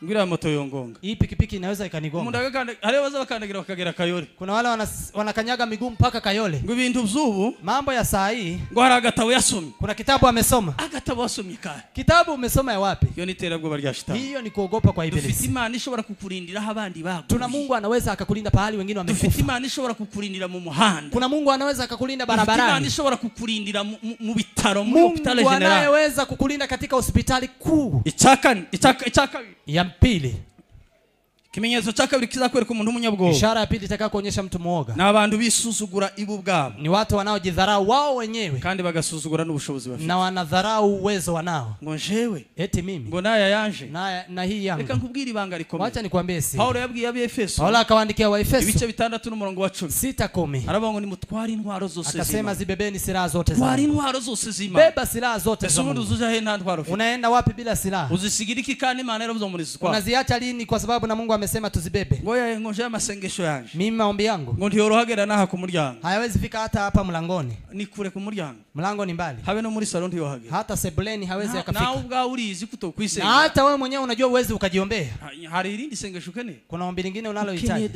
ngira moto yongonga hii pikipiki inaweza ikanigonga mundaga kandi ale waza bakandagira bakagera Kayole kuna wale wanakanyaga miguu mpaka Kayole ngo ibintu byubu mambo ya saa hii ngo hari agatabo yasomye kuna kitabu amesoma agatabo wasomye kare kitabu umesoma ya wapi hiyo ni terabwo rya Shetani hiyo ni kuogopa kwa Ibilisi dufite Imana ishobora kukurindira abandi babo tuna Mungu anaweza akakulinda pahali wengine wamekufa dufite Imana ishobora kukurindira mu muhanda kuna Mungu anaweza akakulinda barabarani Imana ishobora kukurindira mu bitaro mu hospitali general Mungu anaweza kukulinda katika hospitali kuu ichaka ya pili kimenyetso cha kabiri kizakwereka umuntu umunyabwoba ishara ya pili itaka kuonyesha mtu muoga na abantu bisuzugura ibu bwabo ni watu wanaojidharau wao wenyewe kandi bagasuzugura n'ubushobozi bafite na wanadharau uwezo wanao ngo jewe eti mimi ngo naya yanje na hii yangu reka nkubwire ibanga rikomeye wacha nikwambie si Paulo yabwiye Abefeso Paulo akawaandikia wa Efeso ibice 6 n'umurongo wa 10 6:10 aravuga ngo nimutware intwaro zose zima akasema zibebeni silaha zote zima tware intwaro zose zima beba silaha zote zima uzuja he nta ntwaro unaenda wapi bila silaha uzisigira iki kandi Imana yaravuze muri zikwa unaziacha lini kwa sababu na Mungu amesema tuzibebe ngoya ngoje amasengesho yanje mimi maombi yangu ngo ntiyorohagera naha ku muryango hayawezi fika hata hapa mlangoni ni kure ku muryango mlango ni mbali habe no muri salon ntiyorohagera hata sebuleni hawezi akafika na ubwa urizi kutokwisenga na hata wewe mwenyewe unajua uwezi ukajiombea hari irindi sengesho kene kuna ombi lingine unalohitaji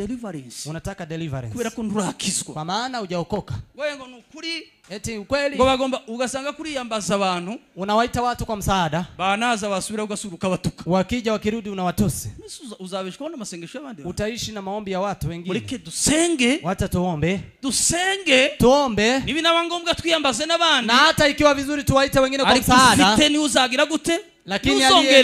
unataka deliverance kubera ko nturakizwa kwa maana hujaokoka wewe ngo nukuri eti ukweli ngo bagomba ugasanga kuri yambaza abantu unawaita watu kwa msaada banaza basubira ugasuruka batuka wakija wakirudi unawatusi uzabishwa na masengesho y'abandi utaishi na maombi ya watu wengine mureke dusenge wacha tuombe tuombe nibi nabangombwa twiyambaze n'abandi na hata ikiwa vizuri tuwaite wengine kwa msaada ufite ni uzagira gute lakini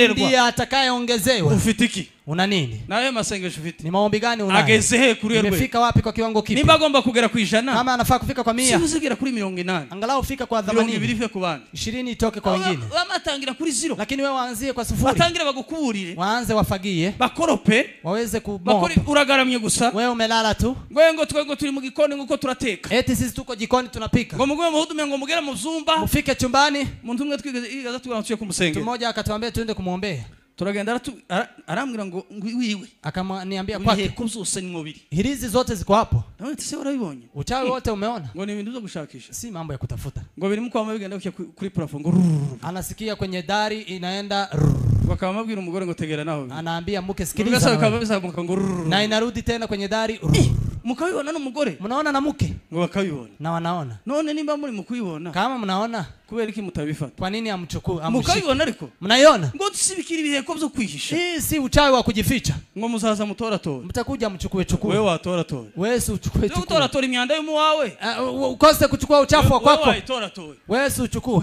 ndiye atakayeongezewa ufite iki una nini nawe masengesho ufite ni maombi gani unayo ageze he kuri rwe nimefika wapi kwa kiwango kipi niba agomba kugera ku 100 kama anafaa kufika kwa 100 sizigera kuri 80 angalau fika kwa 80 birife ku bandi 20 itoke kwa wengine wamatangira kuri 0 lakini wewe waanzie kwa 0 batangira bagukuburire waanze wafagie bakorope waweze bakori uragaramye gusa wewe umelala tu ngwengo twego turi mu gikoni nguko turateka eti sisi tuko jikoni tunapika ngo mugwe muhudume ngo mugere mu vyumba mufike chumbani muntu umwe twigaza tugantuye ku musenge mmoja akatuambia tuende kumuombea turagenda arambwira ngo wiwe akamniambia kwake ko zose ni mubiri hirizi zote ziko hapo. nawe tse warabibonye Uchawi wote umeona? ngo ni ibintu byo gushakisha, si mambo ya kutafuta. ngo birimo kwama bigenda kuri plafond ngo anasikia kwenye dari inaenda bakamabwira umugore ngo tegera naho, anaambia mke sikiliza, na inarudi tena kwenye dari. Mukabibona n'umugore, mnaona na mke ngo bakabibona na wanaona. None nimba muri mukubibona, kama mnaona, kubera iki mutabifata? Kwa nini amchukue? Mukabibona ariko mnaiona ngo dusibikira ibiheko byo kwihisha. Si uchawi wa kujificha. Ngo muzaza mutora tora, mtakuja mchukue chukue. Wewe watora tora, wewe si uchukue chukue. Utora tora imyanda yo muwawe, ukose kuchukua uchafu wa kwako. Wewe tora tora, wewe si uchukue.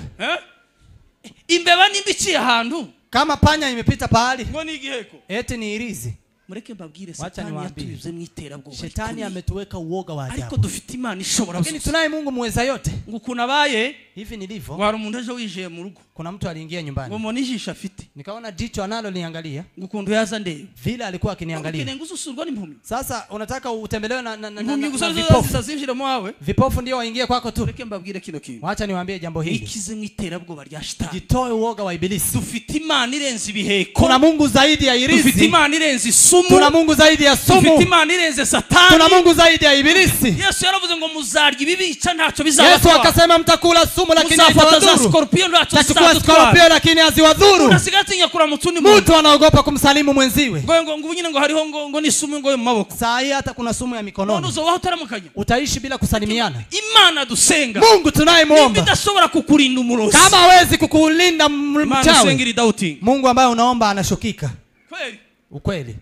Imbeba nimbici ahantu kama panya imepita pahali, ngo ni igiheko, eti ni irizi. Mureke mbabwire, Satani yatubize mwiterabwoba. Shetani ametuweka uoga wa ajabu. Ariko dufite Imana ishobora byose. Lakini tunaye Mungu muweza yote. Ngo kunabaye hivi nilivyo. Wari umuntu aje wijeye mu rugo. Kuna mtu aliingia nyumbani. Ngo monijisha afite. Nikaona jicho analo niangalia. Ngo kundu yaza ndebe. Vile alikuwa akiniangalia. Ngo nguzo usurwa n'impumi. Sasa unataka utembelewe na vipofu. Sasa mwawe. Vipofu ndio waingie kwako tu. Mureke mbabwire kino kintu. Wacha niwaambie jambo hili. Ikize mwiterabwoba rya Shetani. Jitoe uoga wa ibilisi. Dufite Imana irenze ibiheko. Kuna Mungu zaidi ya irizi. Dufite Imana irenze isumu. Kuna Mungu zaidi ya sumu. Dufite Imana irenze Satani. Kuna Mungu zaidi ya ibilisi. Yesu yaravuze ngo muzarya ibibica ntacyo bizabatwa. Yesu akasema mtakula sumu lakini haziwadhuru. Scorpion ntacyo Scorpion lakini haziwadhuru. Unasigatinya kula mutuni mtu anaogopa kumsalimu mwenziwe. Ngo nyine ngo hariho ngo ni sumu ngo mu maboko. Saa hii hata kuna sumu ya mikononi. None uzo utaramukanya. Utaishi bila kusalimiana. Imana dusenga. Mungu tunayemuomba. Bidashobora kukurinda umurozi. Kama hawezi kukulinda mchawi. Doubting. Mungu ambaye unaomba anashukika. Kweli? Ukweli.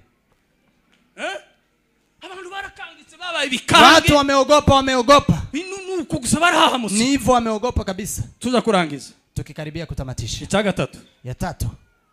Abantu barakangitse babaye bikange. Watu wameogopa. Nuko gusa barahahamutse. Ni hivyo wameogopa kabisa. Tuza kurangiza. Tukikaribia kutamatisha. Icya gatatu. Ya tatu.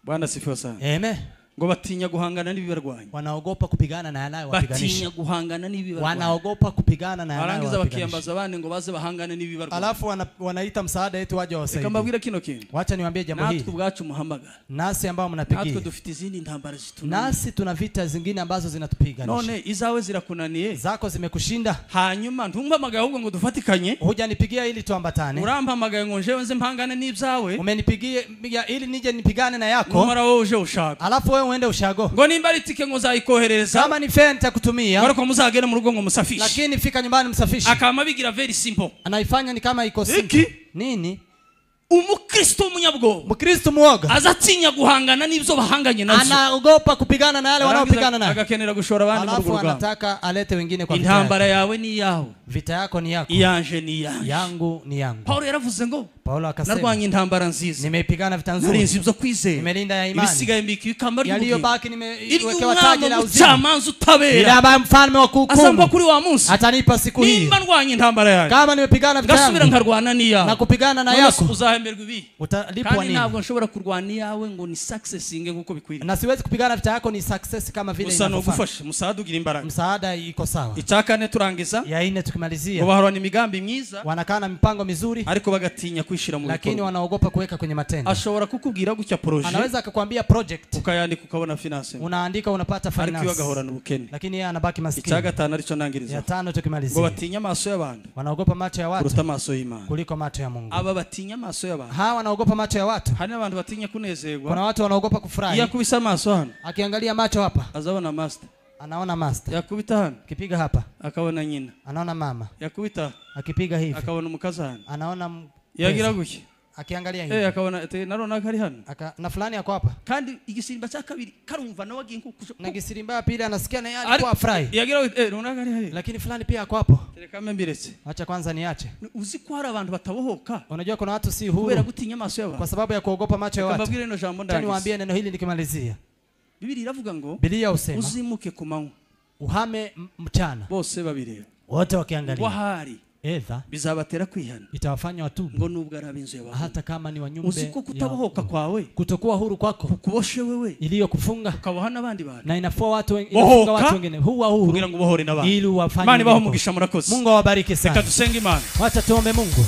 Bwana sifiwe sana. Amen. Ngo batinya guhangana n'ibibarwanya. Wanaogopa kupigana na yanayo wapiganisha. Batinya guhangana n'ibibarwanya. Wanaogopa kupigana na yanayo wapiganisha. Barangiza bakiyambaza abane ngo baze bahangane n'ibibarwanya. Alafu wanaita msaada yetu waje wasaidie. Kama mbabwira kino kintu. Wacha niwaambie jambo hili. Natwe ubwacu muhamagara. Nasi ambao mnapigia. Natwe dufite izindi ntambara zitunaniye. Nasi tuna vita zingine ambazo zinatupiganisha. None izawe zirakunaniye. Zako zimekushinda. Hanyuma ntumpamagaye ahubwo ngo dufatikanye. Hujanipigia ili tuambatane. Urampamagaye ngo njewe nze mpangane n'ibyawe. Umenipigia ili nije nipigane na yako. Numara wewe uje ushaka. Alafu wewe uende ushago. Ngo nimba litike ngo zayikoherereza. Kama ni fare nitakutumia. Ariko muzagere mu rugo ngo musafishe. Lakini fika nyumbani msafishe. Akama bigira very simple. Anaifanya ni kama iko simple. Nini? Umukristo umunyabwoba. Mukristo muoga. Azatinya guhangana n'ibyo bahanganye nazo. Anaogopa kupigana na wale wanaopigana naye. Agakenera gushora abandi mu rugo. Alafu anataka alete wengine kwa vita. Intambara yawe ni yawe. Vita yako ni yako. Iyanje ni yanje. Yangu ni yangu. Paulo yaravuze ngo Paulo akasema narwanye intambara nziza. Nimepigana vita nzuri. Narinzi byo kwizera. Nimelinda ya imani. Ibisigaye mbiki ikamba ry'ubugingo. Yaliyobaki nimewekewa taji la uzima. Chamanzi utabera. Ila aba mfalme wa kuhukumu. Asamba kuri wa munsi. Atanipa siku hii. Nimba ndwanye intambara yawe. Kama nimepigana vita yangu. Gasubira nkarwana ni yawe. Na kupigana na yako. Uzahemberwa ibi. Utalipwa nini? Ntabwo nshobora kurwana yawe ngo ni successinge nkuko bikwiriye. Na siwezi kupigana vita yako ni success kama vile inafaa. Gufasha musaada ugira imbaraga. Msaada iko sawa. Icyakane turangiza. Ya ine tukimalizia. Ngo baharwana imigambi myiza. Wanakaa na mipango mizuri. Ariko bagatinya kwishira mu bikorwa. Lakini wanaogopa kuweka kwenye matendo. Ashobora kukubwira gutya project. Anaweza akakwambia project. Ukayandika ukabona finance. Unaandika unapata finance. Ariko yagahorana ubukene. Lakini yeye anabaki maskini. Icyagatana arico nangiriza. Ya tano tukimalizia. Ngo batinya amaso y'abantu. Wanaogopa macho ya watu. Kuruta amaso y'Imana. Kuliko macho ya Mungu. Aba batinya amaso y'abantu. Hawa wanaogopa macho ya watu. Hari n'abantu batinya kunezerwa. Kuna watu wanaogopa kufurahi. Yakubisa amaso hano. Akiangalia macho hapa. Azabona master. Anaona master. Yakubita hano. Akipiga hapa. Akabona nyina. Anaona mama. Yakubita. Akipiga hivi. Akabona umukazana. Anaona yagira guki. Akiangalia hivi. Akabona narona kari hano. Na fulani yako hapa. Kandi igisimba cya kabiri karumva nawe agiye nkuko. Na gisimba pili anasikia na yeye alikuwa furahi. Yagira nona kari hayi. Lakini fulani pia yako hapo. Kama mbiretse. Acha kwanza niache. Uzi ko hari abantu batabohoka. Unajua kuna watu si huru. Kubera gutinya amaso y'abantu. Kwa sababu ya kuogopa macho ya watu. Kambabwire no jambo ndagize. Niwaambie neno hili nikimalizia. Biblia iravuga ngo Biblia usema uzimuke ku manywa. Uhame mchana. Bose babireba. Wote wakiangalia. Wahari. Edha bizabatera kwihana. Itawafanya watubu. Ngo nubwo arabinzu yawe. Hata kama ni wanyumbe. Uziko kutabohoka kwawe. Kutokuwa huru kwako. Kukuboshe wewe. Iliyo kufunga. Ukabohana abandi bantu. Na inafua watu wengine. Huwa huru. Kugira ngo bohore n'abandi. Ili wafanye. Imana ibaho umugisha murakoze. Mungu awabariki sana. Reka dusenge Imana. Wacha tuombe Mungu.